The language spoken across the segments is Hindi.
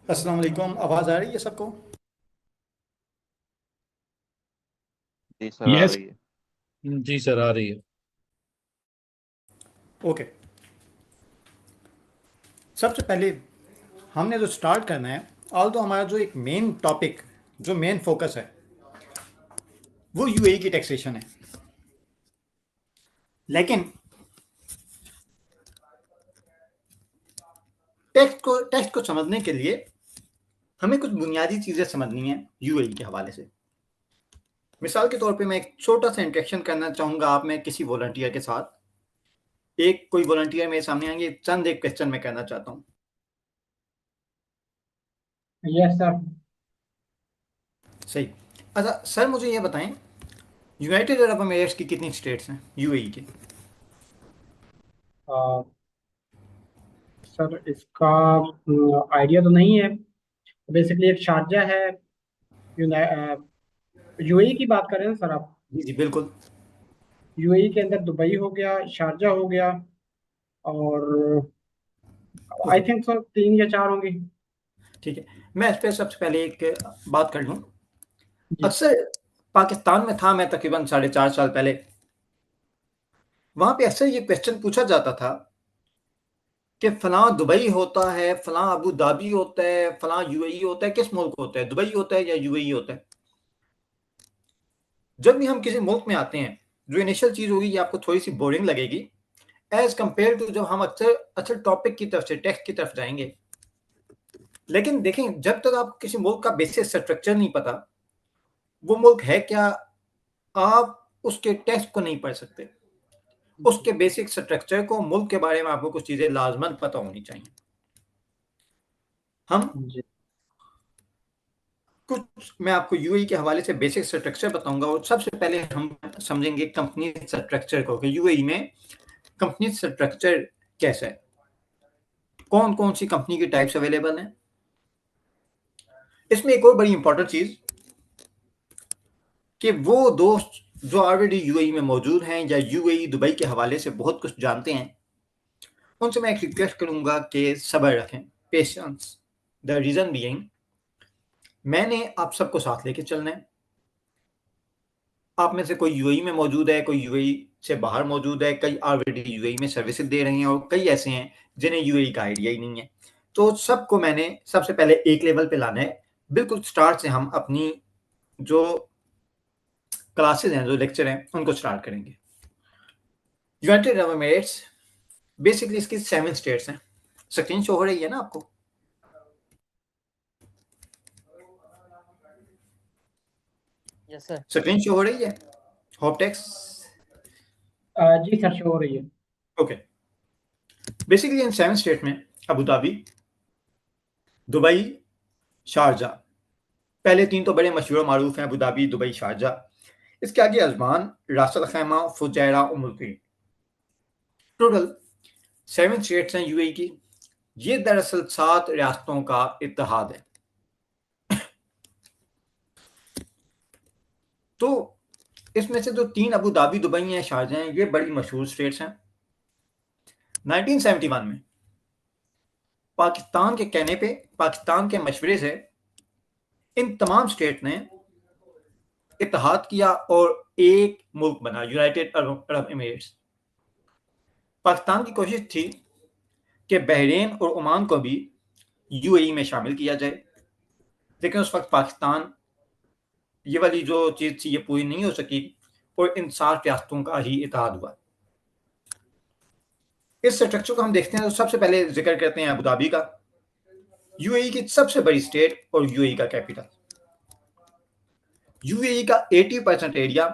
अस्सलाम वालेकुम। आवाज़ आ रही है सबको? जी सर आ यस। रही है। जी सर, आ रही है। ओके। सबसे पहले हमने जो स्टार्ट करना है, ऑल तो हमारा जो एक मेन टॉपिक, जो मेन फोकस है, वो यूएई की टैक्सेशन है। लेकिन टैक्स को समझने के लिए हमें कुछ बुनियादी चीज़ें समझनी है यूएई के हवाले से। मिसाल के तौर पे मैं एक छोटा सा इंट्रैक्शन करना चाहूँगा आप में किसी वॉलंटियर के साथ। एक कोई वॉलंटियर मेरे सामने आएंगे, चंद एक क्वेश्चन मैं करना चाहता हूँ। Yes sir. सही। अच्छा सर, मुझे ये बताएं, यूनाइटेड अरब अमीरात की कितनी स्टेट्स हैं यूएई के? सर इसका आइडिया तो नहीं है। बेसिकली एक शारजा है। यूएई की बात कर रहे हैं सर आप? जी जी बिल्कुल। यूएई के अंदर दुबई हो गया, शारजा हो गया, और आई ओके, थिंक सर तीन या चार होंगी। ठीक है। मैं इस पे सबसे पहले एक बात कर लूँ। जी। अक्सर पाकिस्तान में था मैं तकरीबन 4.5 साल पहले, वहाँ पे अक्सर ये क्वेश्चन पूछा जाता था कि फलां दुबई होता है, फलां अबू धाबी होता है, फलां यूएई होता है, किस मुल्क होता है, दुबई होता है या यूएई होता है? जब भी हम किसी मुल्क में आते हैं, जो इनिशियल चीज़ होगी ये आपको थोड़ी सी बोरिंग लगेगी एज कम्पेयर टू जब हम अक्सर अक्सर टॉपिक की तरफ से, टेक्स्ट की तरफ जाएंगे। लेकिन देखें, जब तक आपको किसी मुल्क का बेसिक स्ट्रक्चर नहीं पता, वो मुल्क है क्या, आप उसके टेक्स्ट को नहीं पढ़ सकते। उसके बेसिक स्ट्रक्चर को, मुल्क के बारे में आपको कुछ चीज़ें लाजमन पता होनी चाहिए। हम जी। कुछ मैं आपको यूएई के हवाले से बेसिक स्ट्रक्चर बताऊंगा, और सबसे पहले हम समझेंगे कंपनी स्ट्रक्चर को कि यूएई में कंपनी स्ट्रक्चर कैसा है, कौन कौन सी कंपनी की टाइप्स अवेलेबल हैं। इसमें एक और बड़ी इंपॉर्टेंट चीज़ कि वो दोस्त जो ऑलरेडी यूएई में मौजूद हैं या यूएई दुबई के हवाले से बहुत कुछ जानते हैं, उनसे मैं एक रिक्वेस्ट करूंगा कि सब्र रखें, पेशेंस। द रीज़न बीइंग, मैंने आप सबको साथ लेके चलना है। आप में से कोई यूएई में मौजूद है, कोई यूएई से बाहर मौजूद है, कई ऑलरेडी यूएई में सर्विसेज दे रहे हैं, और कई ऐसे हैं जिन्हें यूएई का आइडिया ही नहीं है। तो सबको मैंने सबसे पहले एक लेवल पे लाना है। बिल्कुल स्टार्ट से हम अपनी जो क्लासेज हैं, जो लेक्चर हैं, उनको स्टार्ट करेंगे। यूनाइटेड अरब एमिरेट्स, बेसिकली इसकी 7 स्टेट्स हैं। स्क्रीन शो हो रही है ना आपको? Yes sir. स्क्रीन शो हो रही है? Hope takes. जी सर, शो हो रही है। ओके। बेसिकली इन 7 स्टेट में अबू धाबी, दुबई, शारजा, पहले 3 तो बड़े मशहूर मारूफ हैं, अबू धाबी, दुबई, शारजा। इसके आगे Ajman, Ras Al Khaimah, Fujairah और मुल्की। टोटल 7 स्टेट्स हैं यूएई की। ये दरअसल 7 रियासतों का इत्तेहाद है। तो इसमें से जो 3 अबू धाबी, दुबई हैं, शारजा हैं, ये बड़ी मशहूर स्टेट्स हैं। 1971 में पाकिस्तान के कहने पे, पाकिस्तान के मशवरे से, इन तमाम स्टेट ने इत्तेहाद किया और एक मुल्क बना, यूनाइटेड अरब एमिरेट्स। पाकिस्तान की कोशिश थी कि बहरीन और ओमान को भी यूएई में शामिल किया जाए, लेकिन उस वक्त पाकिस्तान, ये वाली जो चीज़ थी, ये पूरी नहीं हो सकी, और इन 7 रियासतों का ही इत्तेहाद हुआ। इस स्ट्रक्चर को हम देखते हैं तो सबसे पहले जिक्र करते हैं अबू धाबी का, यूएई की सबसे बड़ी स्टेट और यूएई का कैपिटल। यूएई का 80% एरिया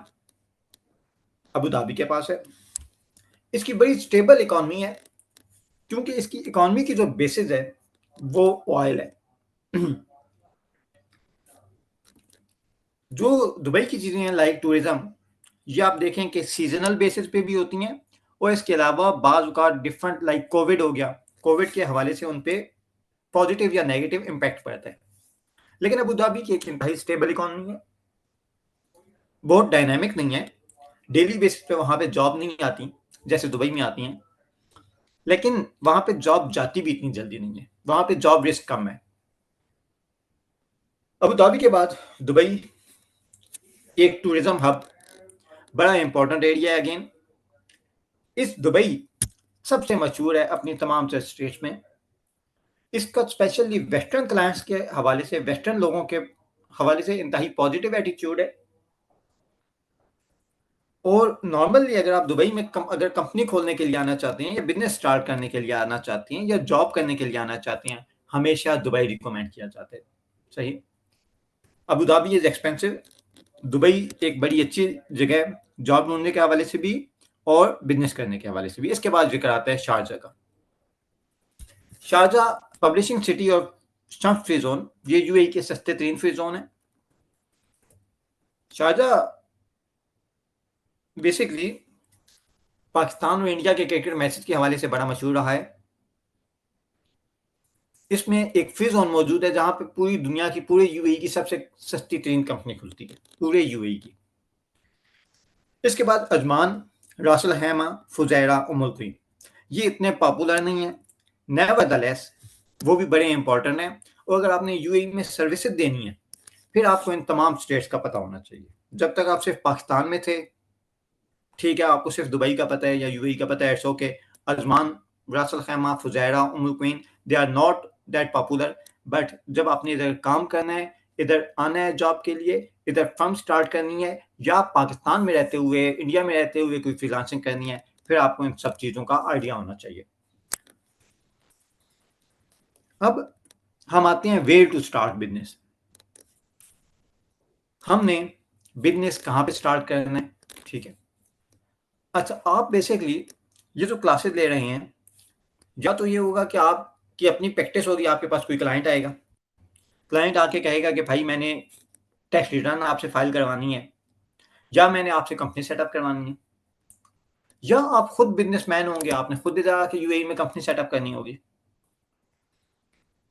अबू धाबी के पास है। इसकी बड़ी स्टेबल इकॉनमी है, क्योंकि इसकी इकॉनमी की जो बेसिस है वो ऑयल है। जो दुबई की चीज़ें हैं लाइक टूरिज्म, ये आप देखें कि सीजनल बेसिस पे भी होती हैं, और इसके अलावा बाज़ औक़ात डिफरेंट, लाइक कोविड हो गया, कोविड के हवाले से उन पे पॉजिटिव या नेगेटिव इम्पैक्ट पड़ता है। लेकिन अबू धाबी की एक इंतहाई स्टेबल इकॉनमी है, बहुत डायनामिक नहीं है। डेली बेसिस पे वहाँ पे जॉब नहीं आती जैसे दुबई में आती हैं, लेकिन वहाँ पे जॉब जाती भी इतनी जल्दी नहीं है, वहाँ पे जॉब रिस्क कम है। अबू धाबी के बाद दुबई एक टूरिज्म हब, बड़ा इंपॉर्टेंट एरिया है अगेन। इस दुबई सबसे मशहूर है अपनी तमाम से स्ट्रीट्स में। इसका स्पेशली वेस्टर्न क्लाइंट्स के हवाले से, वेस्टर्न लोगों के हवाले से इंतहाई पॉजिटिव एटीट्यूड है। और नॉर्मली अगर आप दुबई में अगर कंपनी खोलने के लिए आना चाहते हैं या बिजनेस स्टार्ट करने के लिए आना चाहते हैं या जॉब करने के लिए आना चाहते हैं, हमेशा दुबई रिकमेंड किया जाता है। सही। Abu Dhabi is expensive, Dubai एक बड़ी अच्छी जगह है जॉब ढूंढने के हवाले से भी और बिजनेस करने के हवाले से भी। इसके बाद जिक्र आता है शारजा का। शारजा पब्लिशिंग सिटी और स्टम्प फ्री जोन, ये यूएई के सस्ते तरीन फ्री जोन है। शारजा बेसिकली पाकिस्तान और इंडिया के क्रिकेट मैचेस के हवाले से बड़ा मशहूर रहा है। इसमें एक फ्री जोन मौजूद है जहां पे पूरी दुनिया की, पूरे यूएई की सबसे सस्ती तरीन कंपनी खुलती है, पूरे यूएई की। इसके बाद Ajman, Ras Al Khaimah, Fujairah, Umm al queen, ये इतने पॉपुलर नहीं है, नेवरदलेस वो भी बड़े इंपॉर्टेंट हैं। और अगर आपने यूएई में सर्विसेज देनी है फिर आपको इन तमाम स्टेट्स का पता होना चाहिए। जब तक आप सिर्फ पाकिस्तान में थे, ठीक है, आपको सिर्फ दुबई का पता है या यूएई का पता है, it's okay. Ajman, Ras Al Khaimah, Fujairah, Umm al Quwain, they are not that popular. But जब आपने इधर काम करना है, इधर आना है जॉब के लिए, इधर फर्म स्टार्ट करनी है या पाकिस्तान में रहते हुए, इंडिया में रहते हुए कोई फ्रीलांसिंग करनी है, फिर आपको इन सब चीज़ों का आइडिया होना चाहिए। अब हम आते हैं वेयर टू स्टार्ट बिजनेस। हमने बिजनेस कहाँ पे स्टार्ट करना है, ठीक है। अच्छा, आप बेसिकली ये जो क्लासेस ले रहे हैं, या तो ये होगा कि आपकी अपनी प्रैक्टिस होगी, आपके पास कोई क्लाइंट आएगा, क्लाइंट आके कहेगा कि भाई मैंने टैक्स रिटर्न आपसे फाइल करवानी है, या मैंने आपसे कंपनी सेटअप करवानी है, या आप खुद बिजनेसमैन होंगे, आपने खुद इधर आके यूएई में कंपनी सेटअप करनी होगी।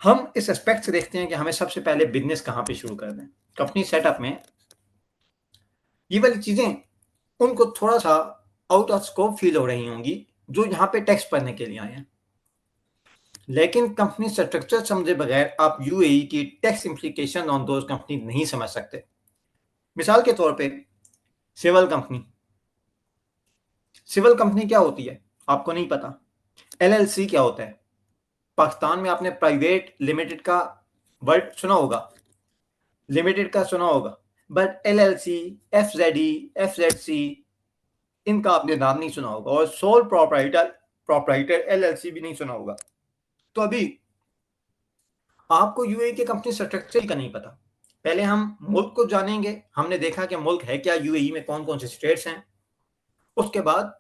हम इस एस्पेक्ट से देखते हैं कि हमें सबसे पहले बिजनेस कहाँ पे शुरू करना है। कंपनी सेटअप में ये वाली चीजें उनको थोड़ा सा आउट ऑफ स्कोप फील हो रही होंगी जो यहाँ पे टैक्स पढ़ने के लिए आए हैं, लेकिन कंपनी स्ट्रक्चर समझे बगैर आप यूएई की tax implication on those company नहीं समझ सकते। मिसाल के तौर पे सिविल कंपनी, सिविल कंपनी क्या होती है आपको नहीं पता। एलएलसी क्या होता है, पाकिस्तान में आपने प्राइवेट लिमिटेड का वर्ड सुना होगा, लिमिटेड का सुना होगा, बट एलएलसी, एफजेडी, एफजेडसी, इनका आपने नाम नहीं सुना होगा, और सोल प्रोप्राइटर एलएलसी भी नहीं सुना होगा। तो अभी आपको यूएई के कंपनी स्ट्रक्चर का नहीं पता। पहले हम मुल्क को जानेंगे, हमने देखा कि मुल्क है क्या, यूएई में कौन कौन से स्टेट्स हैं। उसके बाद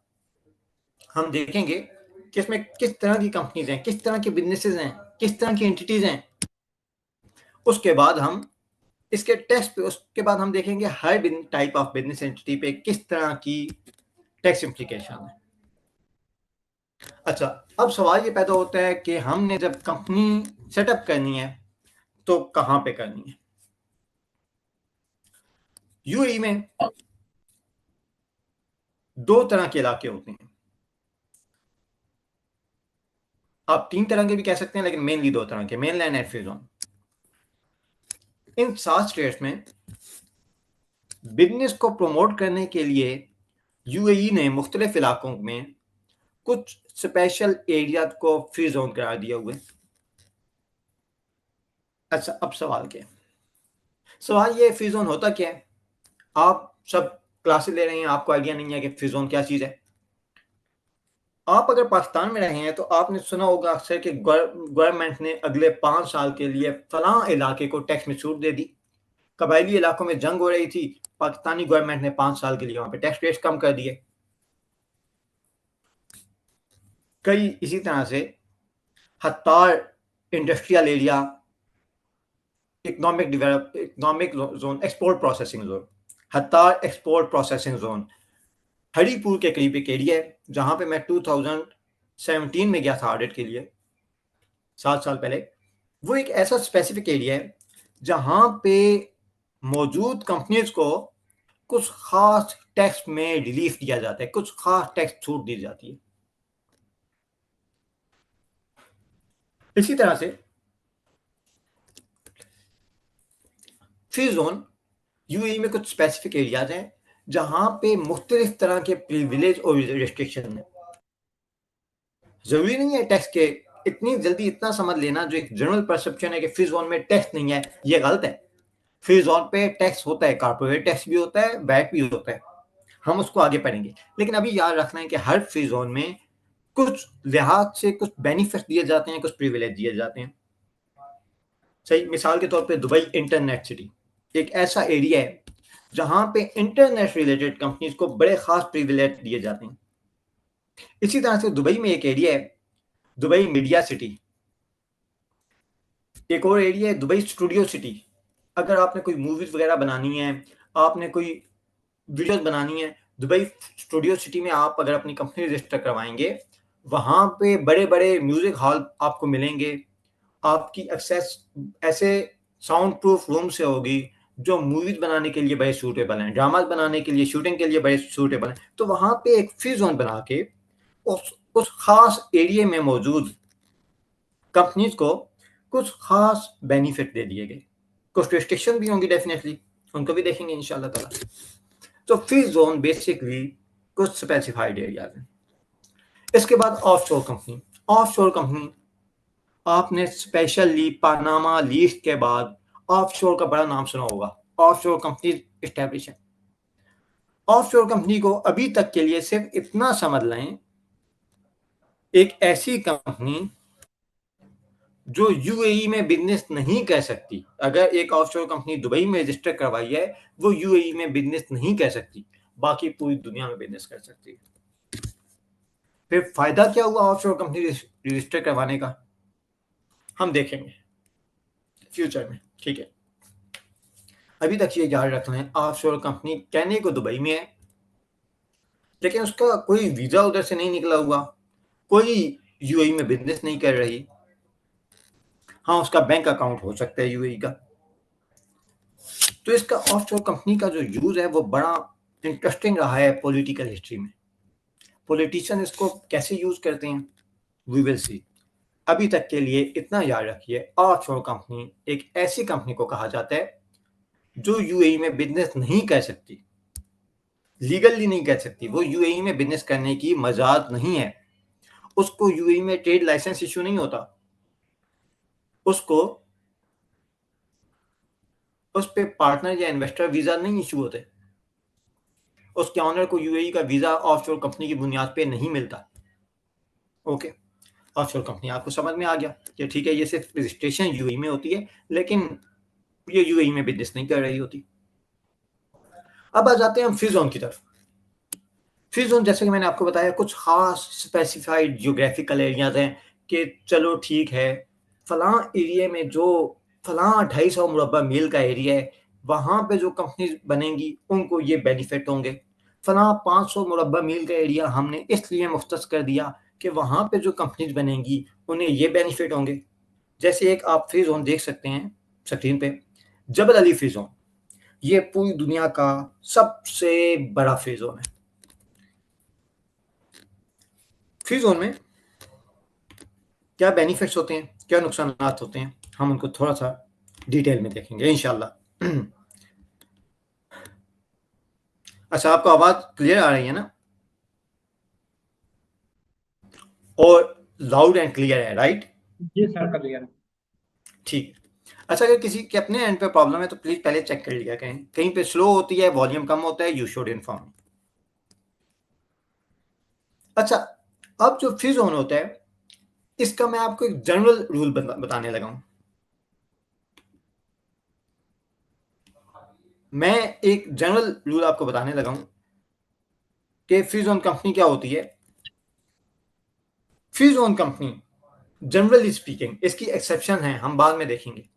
हम देखेंगे कि इसमें किस तरह की कंपनीज हैं, किस तरह के बिजनेसेस हैं, किस तरह की एंटिटीज हैं। उसके बाद हम इसके टेस्ट पे, उसके बाद हम देखेंगे हर टाइप ऑफ बिजनेस एंटिटी पे किस तरह की टैक्स इंप्लीकेशन है। अच्छा, अब सवाल ये पैदा होता है कि हमने जब कंपनी सेटअप करनी है तो कहां पे करनी है। यूएई में दो तरह के इलाके होते हैं, आप तीन तरह के भी कह सकते हैं, लेकिन मेनली दो तरह के, mainland and free zone. In 7 states में बिजनेस को प्रमोट करने के लिए यूएई ने मुख्तलिफ इलाकों में कुछ स्पेशल एरिया को फ्री जोन करार दिया हुए। अच्छा, अब सवाल क्या है, सवाल ये फ्री जोन होता क्या है। आप सब क्लासेस ले रहे हैं, आपको आइडिया नहीं है कि फ्री जोन क्या चीज है। आप अगर पाकिस्तान में रहे हैं तो आपने सुना होगा अक्सर कि गवर्नमेंट ने अगले 5 साल के लिए फलां इलाके को टैक्स में छूट दे दी। कबायली इलाकों में जंग हो रही थी, पाकिस्तानी गवर्नमेंट ने 5 साल के लिए वहां पे टैक्स रेट्स कम कर दिए। कई इसी तरह से Hattar industrial area, economic zone, export processing zone, Hattar export processing zone Haripur के करीब एक एरिया है जहां पे मैं 2017 में गया था ऑडिट के लिए, 7 साल पहले। वो एक ऐसा स्पेसिफिक एरिया है जहां पे मौजूद कंपनीज को कुछ खास टैक्स में रिलीफ दिया जाता है, कुछ खास टैक्स छूट दी जाती है। इसी तरह से फ्री जोन यूएई में कुछ स्पेसिफिक एरियाज हैं जहां पे मुख्तलिफ तरह के प्रिविलेज और रिस्ट्रिक्शन है। जरूरी नहीं है टैक्स के, इतनी जल्दी इतना समझ लेना जो एक जनरल परसेप्शन है कि फ्री जोन में टैक्स नहीं है, ये गलत है। फ्री जोन पे टैक्स होता है, कॉर्पोरेट टैक्स भी होता है, वैट भी होता है, हम उसको आगे पढ़ेंगे। लेकिन अभी याद रखना है कि हर फ्री जोन में कुछ लिहाज से कुछ बेनिफिट दिए जाते हैं, कुछ प्रिविलेज दिए जाते हैं। सही मिसाल के तौर पे दुबई इंटरनेट सिटी एक ऐसा एरिया है जहां पे इंटरनेट रिलेटेड कंपनीज को बड़े खास प्रिविलेज दिए जाते हैं। इसी तरह से दुबई में एक एरिया है दुबई मीडिया सिटी, एक और एरिया है दुबई स्टूडियो सिटी। अगर आपने कोई मूवीज वगैरह बनानी है, आपने कोई वीडियोस बनानी है, दुबई स्टूडियो सिटी में आप अगर अपनी कंपनी रजिस्टर करवाएंगे, वहां पे बड़े बड़े म्यूजिक हॉल आपको मिलेंगे, आपकी एक्सेस ऐसे साउंड प्रूफ रूम से होगी जो मूवीज बनाने के लिए बड़े सूटेबल हैं, ड्रामाज बनाने के लिए, शूटिंग के लिए बड़े सूटेबल हैं। तो वहां पे एक फ्री जोन बना के उस खास एरिया में मौजूद कंपनीज को कुछ खास बेनिफिट दे दिए गए। कुछ रिस्ट्रिक्शन भी होंगी डेफिनेटली, उनको भी देखेंगे इंशाल्लाह ताला। तो फ्री जोन बेसिकली कुछ स्पेसिफाइड एरियाज हैं। इसके बाद ऑफशोर कंपनी। ऑफशोर कंपनी आपने स्पेशली पानामा लीस्ट के बाद ऑफशोर का बड़ा नाम सुना होगा, ऑफशोर कंपनी एस्टैब्लिश है। ऑफशोर कंपनी को अभी तक के लिए सिर्फ इतना समझ लें, एक ऐसी कंपनी जो यूएई में बिजनेस नहीं कर सकती। अगर एक ऑफशोर कंपनी दुबई में रजिस्टर करवाई है, वो यूएई में बिजनेस नहीं कर सकती, बाकी पूरी दुनिया में बिजनेस कर सकती है। फिर फायदा क्या हुआ ऑफशोर कंपनी रजिस्टर करवाने का, हम देखेंगे फ्यूचर में, ठीक है। अभी तक ये याद रखना है, ऑफशोर कंपनी कहने को दुबई में है, लेकिन उसका कोई वीजा उधर से नहीं निकला हुआ, कोई यूएई में बिजनेस नहीं कर रही। हाँ, उसका बैंक अकाउंट हो सकता है यूएई का। तो इसका ऑफशोर कंपनी का जो यूज है वो बड़ा इंटरेस्टिंग रहा है पॉलिटिकल हिस्ट्री में। पॉलिटिशियन इसको कैसे यूज करते हैं, वी विल सी। अभी तक के लिए इतना याद रखिए, ऑफशोर कंपनी एक ऐसी कंपनी को कहा जाता है जो यूएई में बिजनेस नहीं कर सकती, लीगली नहीं कर सकती। वो यूएई में बिजनेस करने की मजाज नहीं है, उसको यूएई में ट्रेड लाइसेंस इश्यू नहीं होता, उसको उस पे पार्टनर या इन्वेस्टर वीजा नहीं इशू होते, उसके ऑनर को यूएई का वीजा ऑफशोर कंपनी की बुनियाद पे नहीं मिलता। ओके, ऑफशोर कंपनी आपको समझ में आ गया कि ठीक है, ये सिर्फ रजिस्ट्रेशन यूएई में होती है, लेकिन ये यूएई में बिजनेस नहीं कर रही होती। अब आ जाते हैं हम फ्री जोन की तरफ। फ्री जोन जैसे कि मैंने आपको बताया, कुछ खास स्पेसिफाइड जियोग्राफिकल एरियाज हैं कि चलो ठीक है, फलां एरिया में जो फलां 250 मुरब्बा मील का एरिया है, वहां पे जो कंपनीज बनेंगी उनको ये बेनिफिट होंगे। फलां 500 मुरब्बा मील का एरिया हमने इसलिए मुख्तस कर दिया कि वहां पे जो कंपनीज बनेंगी उन्हें ये बेनिफिट होंगे। जैसे एक आप फ्री जोन देख सकते हैं स्क्रीन पे, जबल अली फ्री जोन, ये पूरी दुनिया का सबसे बड़ा फ्री जोन है। फ्री जोन में क्या बेनिफिट्स होते हैं, क्या नुकसान होते हैं, हम उनको थोड़ा सा डिटेल में देखेंगे इंशाल्लाह। अच्छा, आपको आवाज क्लियर आ रही है ना, और लाउड एंड क्लियर है, राइट? जी सर, क्लियर है। ठीक। अच्छा, अगर किसी के अपने एंड पे प्रॉब्लम है तो प्लीज पहले चेक कर लिया करें, कहीं पे स्लो होती है, वॉल्यूम कम होता है, यू शुड इन्फॉर्म। अच्छा, अब जो फ्री जोन होता है, इसका मैं आपको एक जनरल रूल बताने लगा हूं। मैं एक जनरल रूल आपको बताने लगा हूं कि फ्री जोन कंपनी क्या होती है। Free zone company generally speaking, इसकी एक्सेप्शन है, हम बाद में देखेंगे।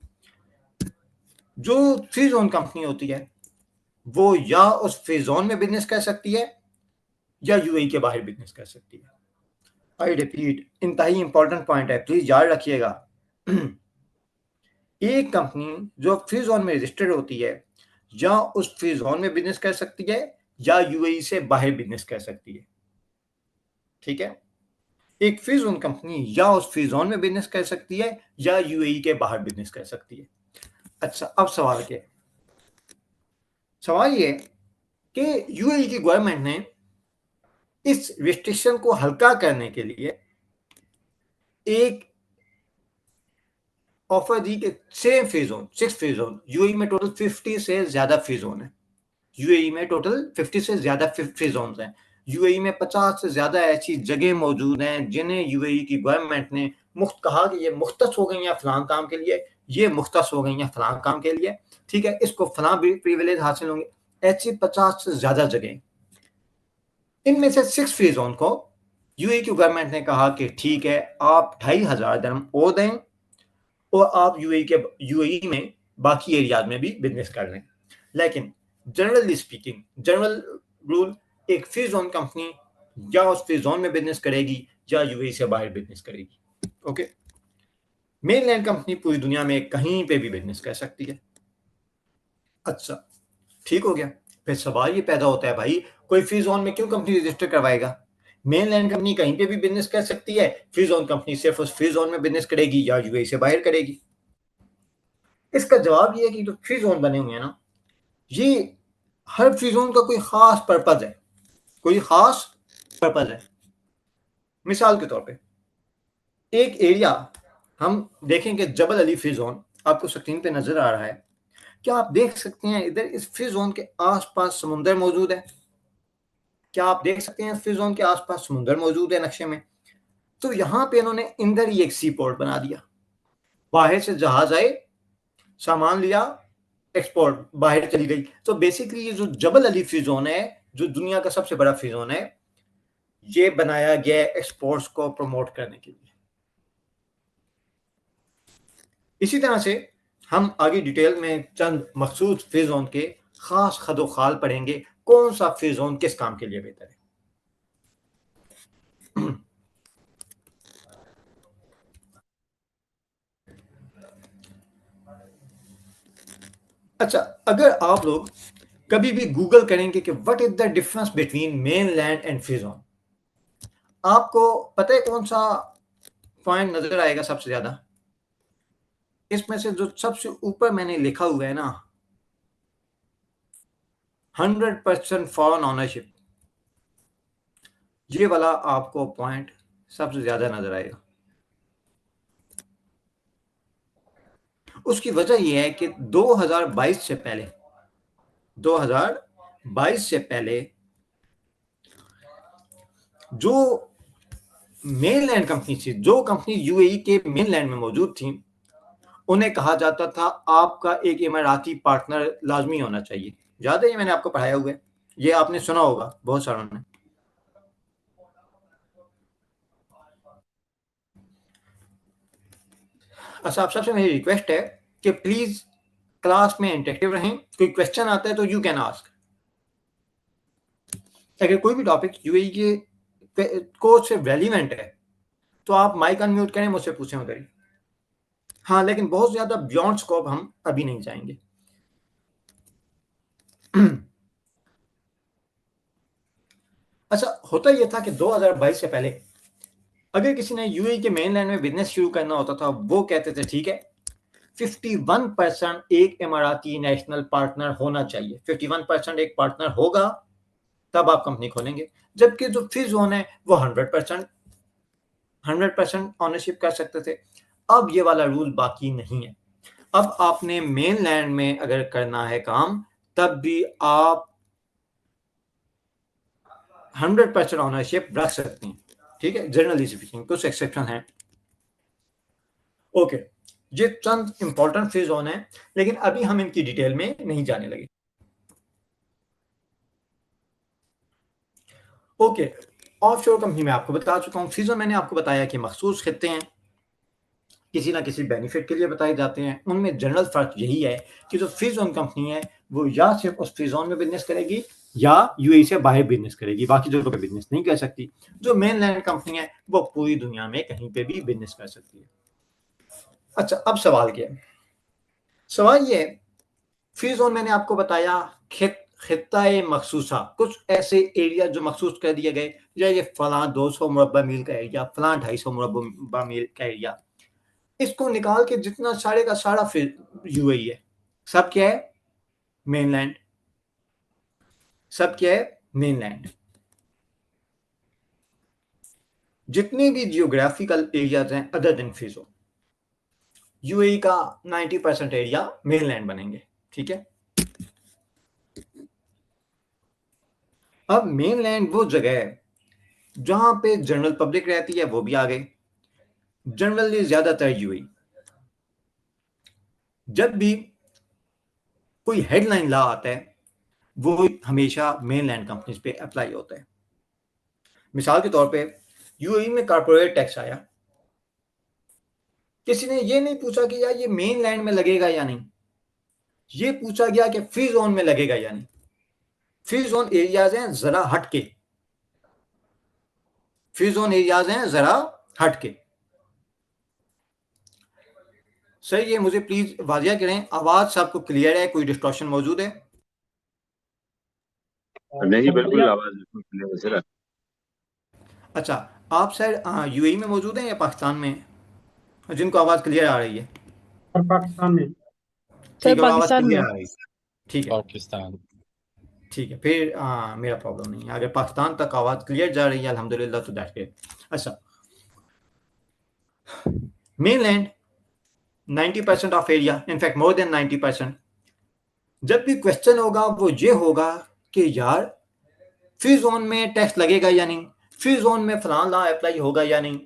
जो फ्री जोन कंपनी होती है वो या उस फ्री जोन में बिजनेस कर सकती है या यूएई के बाहर बिजनेस कर सकती है। आई रिपीट, इंतहाई इंपॉर्टेंट पॉइंट है, प्लीज याद रखिएगा। एक कंपनी जो फ्री जोन में रजिस्टर्ड होती है या उस फ्री जोन में बिजनेस कर सकती है या यूएई से बाहर बिजनेस कर सकती है, ठीक है। एक फ्री जोन कंपनी या उस फ्री जोन में बिजनेस कर सकती है या यूएई के बाहर बिजनेस कर सकती है। अच्छा, अब सवाल क्या है, सवाल ये कि यूएई की गवर्नमेंट ने इस रिस्ट्रिक्शन को हल्का करने के लिए एक ऑफर दी कि 6 फ्री जोन यूएई में टोटल 50 से ज्यादा फ्री जोन है। यूएई में टोटल 50 से ज्यादा फ्री जोन हैं। यूएई में 50 से ज्यादा ऐसी जगह मौजूद हैं जिन्हें यूएई की गवर्नमेंट ने मुफ्त कहा कि ये मुख्तस हो गई हैं फलां काम के लिए, ये मुख्तस हो गई हैं फलां काम के लिए, ठीक है, इसको फलां भी प्रिविलेज हासिल होंगे। ऐसी 50 से ज्यादा जगह, इनमें से 6 फ्री जोन को यूएई की गवर्नमेंट ने कहा कि ठीक है, आप 2500 दिरहम और दें और आप यूएई में बाकी एरियाज में भी बिजनेस कर लें। लेकिन जनरली स्पीकिंग, जनरल रूल, एक फ्री जोन कंपनी या उस फ्री जोन में बिजनेस करेगी या यूएई से बाहर बिजनेस करेगी। ओके, मेनलैंड कंपनी पूरी दुनिया में कहीं पे भी बिजनेस कर सकती है। अच्छा, ठीक हो गया। फिर सवाल ये पैदा होता है, भाई कोई फ्री जोन में क्यों कंपनी रजिस्टर करवाएगा? मेनलैंड कंपनी कहीं पे भी बिजनेस कर सकती है, फ्री जोन कंपनी सिर्फ उस फ्री जोन में बिजनेस करेगी या यूएई से बाहर करेगी। इसका जवाब ये है कि जो फ्री जोन बने हुए हैं ना, ये हर फ्री जोन का कोई खास पर्पज है, कोई खास पर्पज है। मिसाल के तौर पे एक एरिया हम देखेंगे, जबल अली फ्री जोन आपको स्क्रीन पे नजर आ रहा है। क्या आप देख सकते हैं इधर इस फ्री जोन के आसपास समुंदर मौजूद है? क्या आप देख सकते हैं इस फ्री जोन के आसपास समुंदर मौजूद है नक्शे में? तो यहां पे इन्होंने अंदर ही एक सी पोर्ट बना दिया, बाहर से जहाज आए, सामान लिया, एक्सपोर्ट बाहर चली गई। तो बेसिकली ये जो जबल अली फ्री जोन है, जो दुनिया का सबसे बड़ा फ्री जोन है, ये बनाया गया एक्सपोर्ट्स को प्रमोट करने के लिए। इसी तरह से हम आगे डिटेल में चंद मखसूस फ्री जोन के खास खदोखाल पढ़ेंगे, कौन सा फ्री जोन किस काम के लिए बेहतर है। अच्छा, अगर आप लोग कभी भी गूगल करेंगे कि what is the difference between mainland and free zone, आपको पता है कौन सा पॉइंट नजर आएगा सबसे ज्यादा? इसमें से जो सबसे ऊपर मैंने लिखा हुआ है ना, 100% फॉरेन ऑनरशिप, ये वाला आपको पॉइंट सबसे ज्यादा नजर आएगा। उसकी वजह यह है कि 2022 से पहले जो मेनलैंड कंपनी थी, जो कंपनी यूएई के मेनलैंड में मौजूद थी, उन्हें कहा जाता था आपका एक इमाराती पार्टनर लाजमी होना चाहिए। याद है, ये मैंने आपको पढ़ाया हुआ है, ये आपने सुना होगा बहुत सारों ने। अच्छा, आप सबसे मेरी रिक्वेस्ट है कि प्लीज क्लास में इंटरेक्टिव रहें। कोई क्वेश्चन आता है तो यू कैन आस्क। अगर कोई भी टॉपिक यूएई के कोर्स से रेलिवेंट है तो आप माइक अनम्यूट करें, मुझसे पूछें उधर। हाँ, लेकिन बहुत ज्यादा बियॉन्ड स्कोप हम अभी नहीं जाएंगे। अच्छा, होता यह था कि 2022 से पहले अगर किसी ने यूएई के मेनलैंड में बिजनेस शुरू करना होता था, वो कहते थे ठीक है 51% एक इमाराती नेशनल पार्टनर होना चाहिए, 51% एक पार्टनर होगा तब आप कंपनी खोलेंगे। जबकि जो फ्री जोन है वो 100% ऑनरशिप कर सकते थे। अब ये वाला रूल बाकी नहीं है। अब आपने मेनलैंड में अगर करना है काम, तब भी आप 100% ऑनरशिप रख सकते हैं, ठीक है, जनरली स्पीकिंग, कुछ एक्सेप्शन हैं। ओके, ये चंद इंपॉर्टेंट फ्री जोन है, लेकिन अभी हम इनकी डिटेल में नहीं जाने लगे। ओके, ऑफशोर कंपनी में आपको बता चुका हूं। फ्री जोन मैंने आपको बताया कि मखसूस खित्ते हैं, किसी ना किसी बेनिफिट के लिए बताए जाते हैं। उनमें जनरल फर्क यही है कि जो फ्री जोन कंपनी है वो या सिर्फ उस फ्री जोन में बिजनेस करेगी या यूएई से बाहर बिजनेस करेगी, बाकी जगहों पे बिजनेस नहीं कर सकती। जो मेनलैंड कंपनी है वो पूरी दुनिया में कहीं पे भी बिजनेस कर सकती है। अच्छा, अब सवाल क्या है? सवाल ये, फ्री जोन मैंने आपको बताया खित्ता मखसूसा, कुछ ऐसे एरिया जो मखसूस कर दिए गए, या ये फलां 200 मुरब्बा मील का एरिया, फलां 250 मुरब्बा मील का एरिया, इसको निकाल के जितना सारे का सारा फिर यूएई है, सब क्या है? मेनलैंड। सब क्या है? मेनलैंड। जितने भी जियोग्राफिकल एरियाज हैं other than free zone, UAE का 90% एरिया मेनलैंड बनेंगे। ठीक है, अब मेनलैंड वो जगह है जहां पे जनरल पब्लिक रहती है, वो भी आ गई। जनरली ज्यादातर यूएई, जब भी कोई हेडलाइन लॉ आता है वो हमेशा मेनलैंड कंपनीज पे अप्लाई होता है। मिसाल के तौर पे यूएई में कॉर्पोरेट टैक्स आया, किसी ने ये नहीं पूछा कि यार ये मेनलैंड में लगेगा या नहीं, ये पूछा गया कि फ्री जोन में लगेगा या नहीं। फ्री जोन एरियाज हैं जरा हटके, फ्री जोन एरियाज हैं जरा हटके। सर ये मुझे प्लीज वाजिया करें, आवाज सबको क्लियर है, कोई डिस्टॉर्शन मौजूद है? नहीं, सर बिल्कुल बढ़िया। आवाज बिल्कुल क्लियर है सर। अच्छा, आप सर यूएई में मौजूद हैं या पाकिस्तान में हैं? जिनको आवाज क्लियर आ रही है, और पाकिस्तान में। ठीक है, वो आवाज पाकिस्तान क्लियर में। आ रही है, ठीक है पाकिस्तान। ठीक है, फिर मेरा प्रॉब्लम नहीं है। अगर पाकिस्तान तक आवाज क्लियर जा रही है अल्हम्दुलिल्लाह, तो दैट्स ग्रेट। अच्छा, mainland 90% of area, in fact more than 90%। जब भी क्वेश्चन होगा वो ये होगा कि यार फ्री जोन में टैक्स लगेगा या नहीं, फ्री जोन में फलां लॉ अप्लाई होगा या नहीं।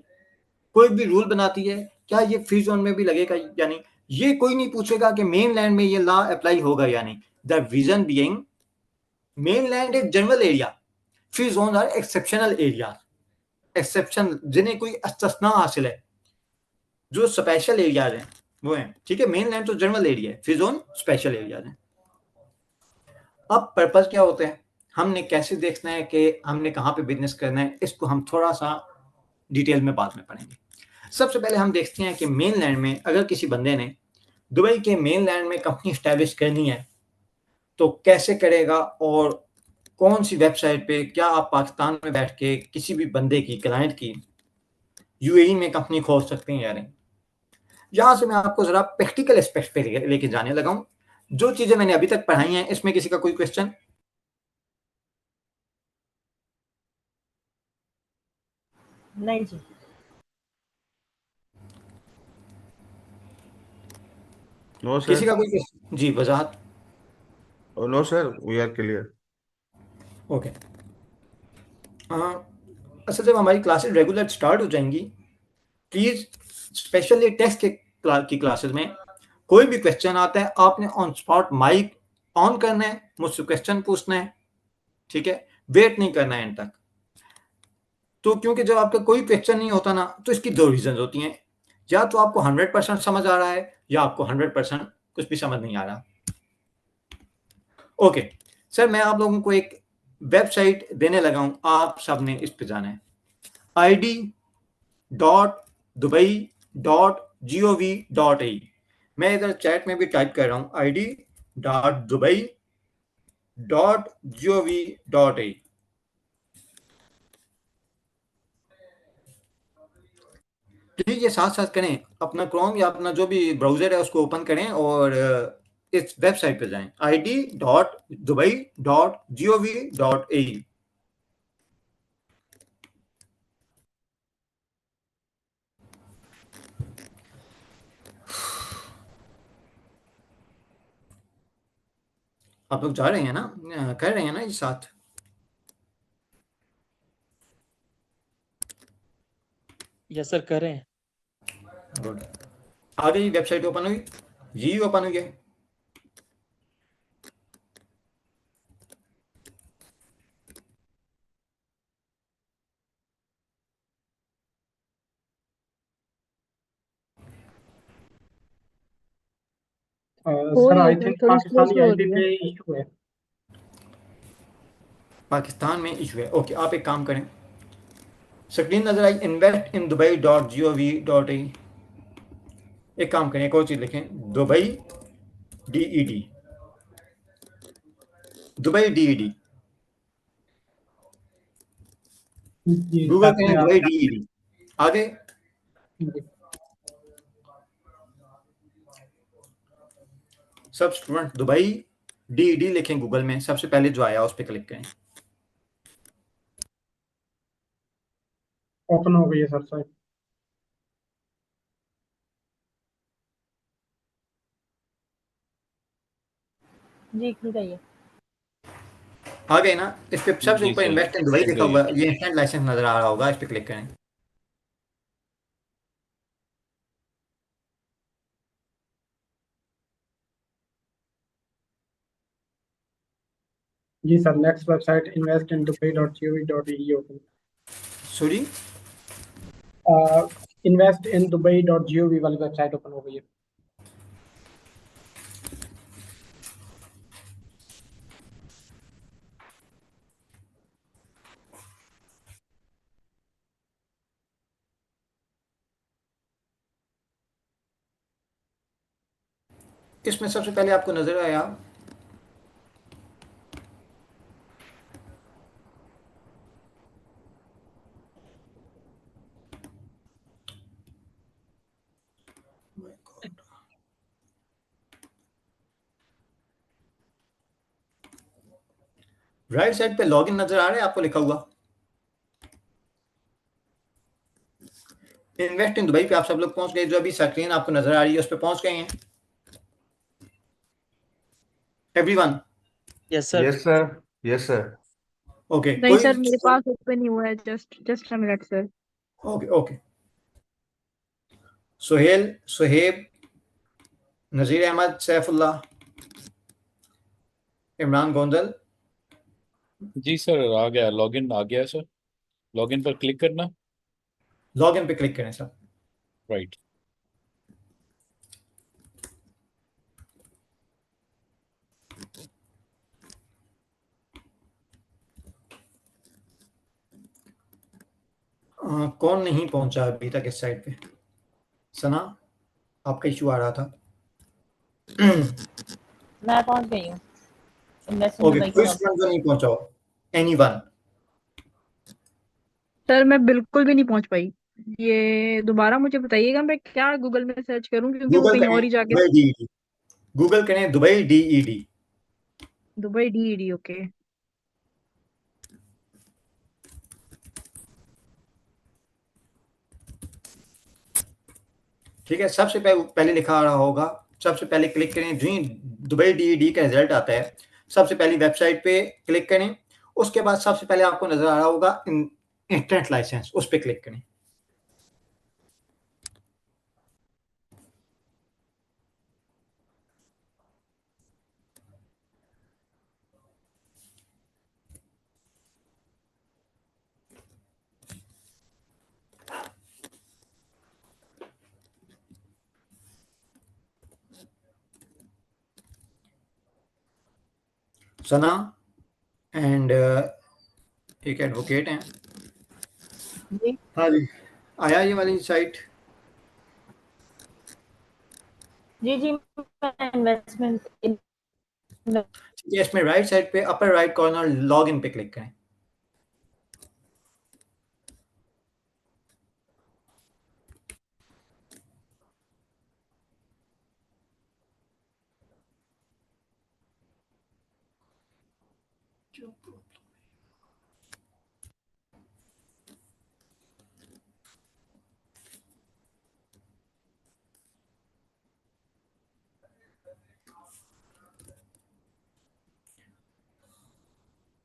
कोई भी रूल बनाती है, क्या ये फ्री जोन में भी लगेगा या नहीं, ये कोई नहीं पूछेगा कि मेनलैंड में ये लॉ अप्लाई होगा या नहीं। The reason being mainland is general area, free zone are exceptional area, exception जिन्हें कोई इस्तिस्ना हासिल है, जो स्पेशल एरियाज हैं वो हैं। ठीक है, मेनलैंड तो जनरल एरिया है, फ्री जोन स्पेशल एरियाज हैं। अब पर्पस क्या होते हैं, हमने कैसे देखना है कि हमने कहाँ पे बिजनेस करना है, इसको हम थोड़ा सा डिटेल में बाद में पढ़ेंगे। सबसे पहले हम देखते हैं कि मेनलैंड में अगर किसी बंदे ने दुबई के मेनलैंड में कंपनी स्टैब्लिश करनी है तो कैसे करेगा, और कौन सी वेबसाइट पे, क्या आप पाकिस्तान में बैठ के किसी भी बंदे की, क्लाइंट की यूएई में कंपनी खोल सकते हैं या नहीं। यहां से मैं आपको जरा प्रैक्टिकल एस्पेक्ट पे लेके जाने लगा हूं। जो चीजें मैंने अभी तक पढ़ाई हैं इसमें किसी का कोई क्वेश्चन? नहीं जी। नो किसी सर, का कोई क्वेश्चन? जी, Wajahat. No sir, we are clear. Okay, अच्छा जब हमारी क्लासेस रेगुलर स्टार्ट हो जाएंगी, प्लीज स्पेशली टेस्ट की क्लासेस में कोई भी क्वेश्चन आता है आपने ऑन स्पॉट माइक ऑन करना है, मुझसे क्वेश्चन पूछना है। ठीक है, वेट नहीं करना है एंड तक। तो क्योंकि जब आपका कोई क्वेश्चन नहीं होता ना, तो इसकी दो रीजन होती हैं, या तो आपको 100% समझ आ रहा है या आपको 100% कुछ भी समझ नहीं आ रहा। ओके सर, मैं आप लोगों को एक वेबसाइट देने लगा हूं, आप सबने इस पे जाना है id.dubai.gov.ai। मैं इधर चैट में भी टाइप कर रहा हूं id.dubai.gov.ai। प्लीज ये साथ साथ करें, अपना क्रोम या अपना जो भी ब्राउजर है उसको ओपन करें और इस वेबसाइट पे जाएं id.dubai.gov.ai। आप लोग जा रहे हैं ना, कर रहे हैं ना ये साथ? यस सर, करें। गुड, आ गई वेबसाइट ओपन हुई जी, ओपन हुई है। Sir I think Pakistani ID पे इशू है। पाकिस्तान में इशू है, ओके। आप एक काम करें, स्क्रीन नजर आई invest.in dubai.gov.ai। एक काम करें, एक और चीज लिखें, दुबई DED, दुबई DED, जी गूगल साथ में करें आप दुबई DED, आगे सब स्टूडेंट दुबई DED लिखें गूगल में, सबसे पहले जो आया उस पर क्लिक करें। ओपन हो गई है सर साइट। जी खुल गई है। आ गए ना? इस पे सबसे जी ऊपर सर, इन्वेस्ट इन दुबई खुल लिखा गई हुआ है। है, ये इंस्टेंट लाइसेंस नजर आ रहा होगा, इस पे क्लिक करें। जी sir, next website investindubai.gov.in open. Sorry, investindubai.gov वाली वेबसाइट ओपन हो गई है। इसमें सबसे पहले आपको नजर आया राइट साइड पे लॉगिन नजर आ रहा है आपको लिखा हुआ। इन्वेस्ट इन दुबई पे आप सब लोग पहुंच गए, जो अभी स्क्रीन आपको नजर आ रही है उस पे पहुंच गए हैं everyone? Yes sir. Yes, sir. Yes, sir. Okay, नहीं कोई सर, मेरे पास ओपन ही हुआ है। Just a minute sir. Okay okay. Suhail, Suhaib, Nazir Ahmad, Saifullah, Imran Gondal. जी सर, आ गया, लॉगिन आ गया सर। लॉगिन पर क्लिक करना। लॉगिन पे क्लिक करें सब। राइट। कौन नहीं पहुंचा अभी तक इस साइड पे? सना, आपका इशू आ रहा था। मैं पहुंच गई हूँ इन्वेस्ट इन ओके, दुबई कोई के स्टूडेंट जो नहीं पहुंचा हो, एनीवन? सर मैं बिल्कुल भी नहीं पहुंच पाई। ये दोबारा मुझे बताइएगा, मैं क्या गूगल में सर्च करूं, क्योंकि वो गूगल कहीं करें और ही जाके। दुबई DED, गूगल करें Dubai DED। Dubai DED, okay. ठीक है, सबसे पहले लिखा आ रहा होगा, सबसे पहले क्लिक करें, जो ही दुबई DED का रिजल्ट आता है सबसे पहली वेबसाइट पे क्लिक करें। उसके बाद सबसे पहले आपको नजर आ रहा होगा इंस्टेंट लाइसेंस, उस पर क्लिक करें। सना एंड एक एडवोकेट हैं। जी हाँ जी, आया ये वाली साइट? जी जी। मैं इन्वेस्टमेंट ठीक है, इसमें राइट साइड पे upper right corner log in पे क्लिक करें।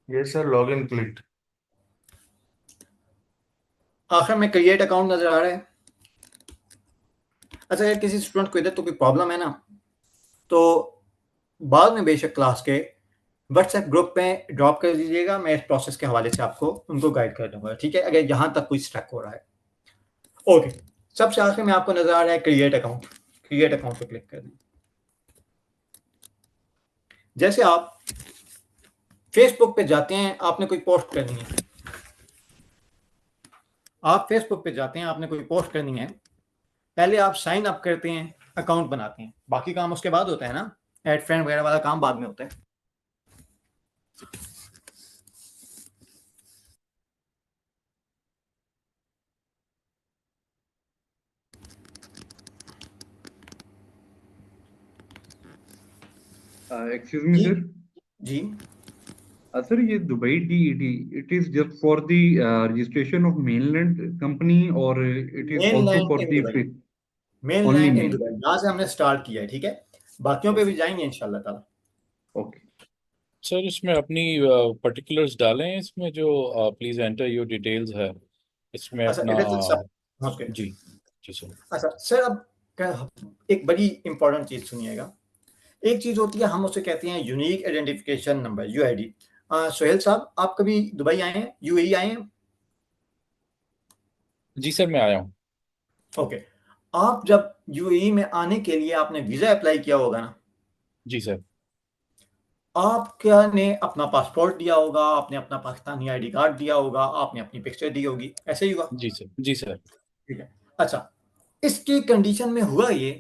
Yes, sir. Login clicked. आखिर में क्रिएट अकाउंट नजर आ रहा है। अच्छा, अगर किसी स्टूडेंट को इधर तो कोई प्रॉब्लम है ना, तो बाद में बेशक क्लास के व्हाट्सएप ग्रुप में ड्रॉप कर दीजिएगा, मैं इस प्रोसेस के हवाले से आपको उनको गाइड कर दूंगा। ठीक है, अगर यहाँ तक कोई स्टक हो रहा है। ओके, सबसे आखिर में आपको नजर आ रहा है क्रिएट अकाउंट, क्रिएट अकाउंट पे क्लिक कर दें। जैसे आप फेसबुक पे जाते हैं, आपने कोई पोस्ट करनी है, आप फेसबुक पे जाते हैं, आपने कोई पोस्ट करनी है, पहले आप साइन अप करते हैं, अकाउंट बनाते हैं, बाकी काम उसके बाद होता है ना, ऐड फ्रेंड वगैरह वाला काम बाद में होता है। Excuse me, जी sir. जी सर ये Dubai DED it is just for the registration of mainland company और it is also mainland for in the Dubai, only mainland in main. Dubai, यहाँ से हमने स्टार्ट किया है, ठीक है। बाकियों पे भी जाएंगे इंशाल्लाह ताला। ओके सर इसमें अपनी पर्टिकुलर्स डालें, इसमें जो प्लीज एंटर योर डिटेल्स है इसमें अच्छा, अपना। इट इज सब ओके। जी जी सर। अच्छा सर, अब एक बड़ी इंपॉर्टेंट चीज सुनिएगा। एक चीज होती है, हम उसे कहते हैं unique identification number, UID. Sohail साहब, आप कभी दुबई आए हैं, यूएई आए हैं? जी सर मैं आया हूँ। ओके। आप जब यूएई में आने के लिए आपने वीजा अप्लाई किया होगा ना, जी सर। आपका ने अपना पासपोर्ट दिया होगा, आपने अपना पाकिस्तानी आईडी कार्ड दिया होगा, आपने अपनी पिक्चर दी होगी, ऐसे ही हुआ? जी सर। जी सर। ठीक है। अच्छा, इसकी कंडीशन में हुआ ये,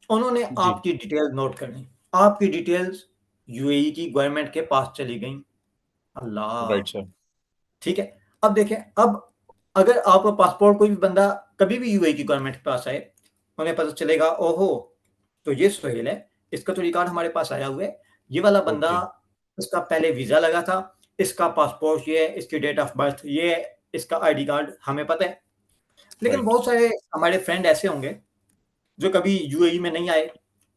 उन्होंने जी आपकी डिटेल्स नोट करनी, आपकी डिटेल्स यूएई की गवर्नमेंट के पास चली गई। अल्लाह। Right sir. ठीक है। अब देखें, अब अगर आपका पासपोर्ट कोई भी बंदा कभी भी यूएई की गवर्नमेंट के पास आए, उन्हें पता चलेगा ओहो तो ये सोहेल है, इसका तो रिकॉर्ड हमारे पास आया हुआ है, ये वाला बंदा, ओके इसका पहले वीजा लगा था, इसका पासपोर्ट ये है, इसकी डेट ऑफ बर्थ ये है, इसका आईडी कार्ड हमें पता है। लेकिन राइट बहुत सारे हमारे फ्रेंड ऐसे होंगे जो कभी यूएई में नहीं आए,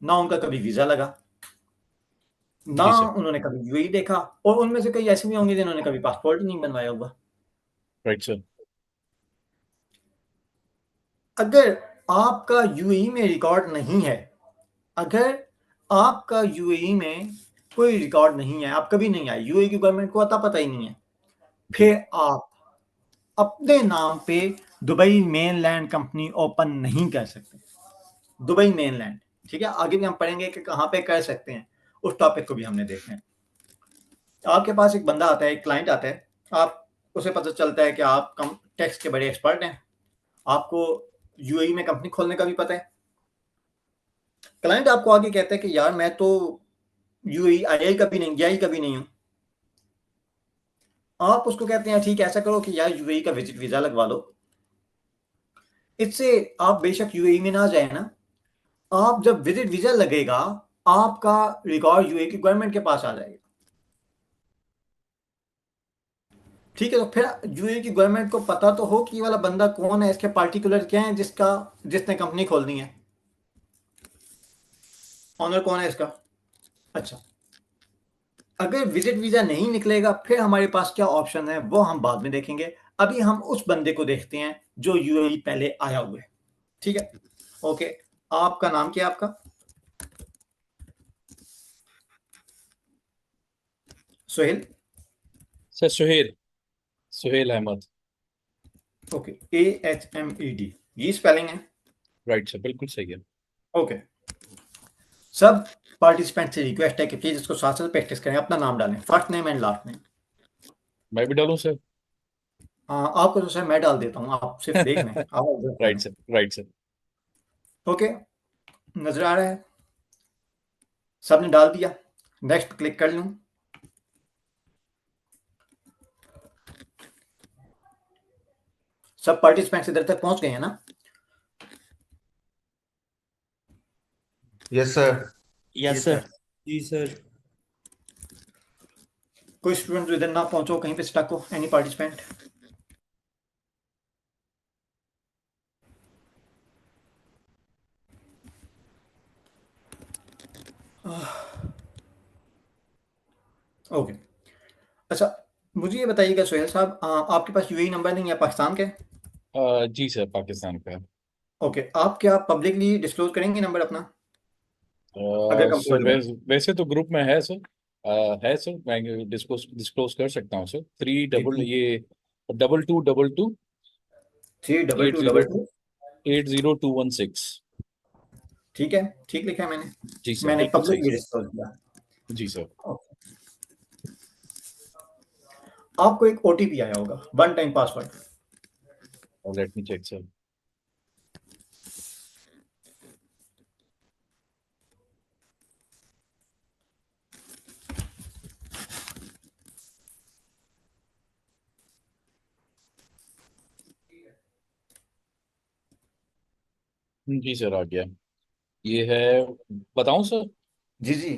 ना उनका कभी वीजा लगा, ना जी सर। उन्होंने कभी यूएई देखा, और उनमें से कई ऐसे भी होंगे जिन्होंने कभी पासपोर्ट नहीं बनवाया होगा। Right sir. अगर आपका यूएई में रिकॉर्ड नहीं है, अगर आपका यूएई में कोई रिकॉर्ड नहीं है, आप कभी नहीं आए, यूएई की गवर्नमेंट को अता पता ही नहीं है, जी फिर आप अपने नाम पे दुबई मेनलैंड कंपनी ओपन नहीं कर सकते। दुबई मेनलैंड, ठीक है। आगे भी हम पढ़ेंगे कि कहाँ पे कर सकते हैं, उस टॉपिक को भी हमने देखना है। आपके पास एक बंदा आता है, एक क्लाइंट आता है, आप उसे पता चलता है कि आप कम टैक्स के बड़े एक्सपर्ट हैं, आपको यूएई में कंपनी खोलने का भी पता है। क्लाइंट आपको आगे कहता है कि यार मैं तो यूएई आया ही कभी नहीं, गया ही कभी नहीं हूं। आप उसको कहते हैं ठीक है, ऐसा करो कि यार यूएई का विजिट वीजा लगवा लो। इससे आप बेशक यूएई में ना जाए ना, आप जब विजिट वीजा लगेगा, आपका रिकॉर्ड यूएई की गवर्नमेंट के पास आ जाएगा। ठीक है, तो फिर यूएई की गवर्नमेंट को पता तो हो कि ये वाला बंदा कौन है, इसके पार्टिकुलर क्या है, जिसने कंपनी खोलनी है, ऑनर कौन है इसका। अच्छा, अगर विजिट वीजा नहीं निकलेगा, फिर हमारे पास क्या ऑप्शन है वो हम बाद में देखेंगे। अभी हम उस बंदे को देखते हैं जो यूएई पहले आया हुआ है। ठीक है, ओके। आपका नाम क्या है आपका? Sohail? Sir Suhail, Suhail Ahmed. Okay, AHMED, ये स्पेलिंग है? राइट सर, बिल्कुल सही है। ओके। सब पार्टिसिपेंट से रिक्वेस्ट है कि प्लीज इसको साथ साथ प्रैक्टिस करें, अपना नाम डालें, first name and last name. मैं भी डालूं सर? आपको तो सर मैं डाल देता हूँ, आप सिर्फ देख लें। Right sir, right sir. Okay, नजर आ रहा है? सबने डाल दिया? नेक्स्ट क्लिक कर लूं? सब पार्टिसिपेंट्स इधर तक पहुंच गए हैं ना? Yes sir. Yes sir. जी सर। कोई स्टूडेंट जो इधर ना पहुंचो, कहीं पे स्टक हो, एनी पार्टिसिपेंट? ओके। अच्छा, मुझे ये बताइएगा सोहेल साहब, आपके पास यूएई नंबर नहीं है, पाकिस्तान के? जी सर, पाकिस्तान का है। ओके, आप क्या पब्लिकली डिस्क्लोज करेंगे नंबर अपना, अगर सर कंफर्टेबल? वैसे तो ग्रुप में है सर। है सर, मैं डिस्क्लोज कर सकता हूँ सर। 3222 32222। 80216। ठीक है, ठीक लिखा है मैंने? जी सर, मैंने बिल्कुल सही पब्लिकली सर। डिस्क्लोज किया। जी सर। आपको एक ओटीपी आया होगा, one time password. Let me check sir. जी सर, आ गया। ये है, बताऊं सर? जी जी,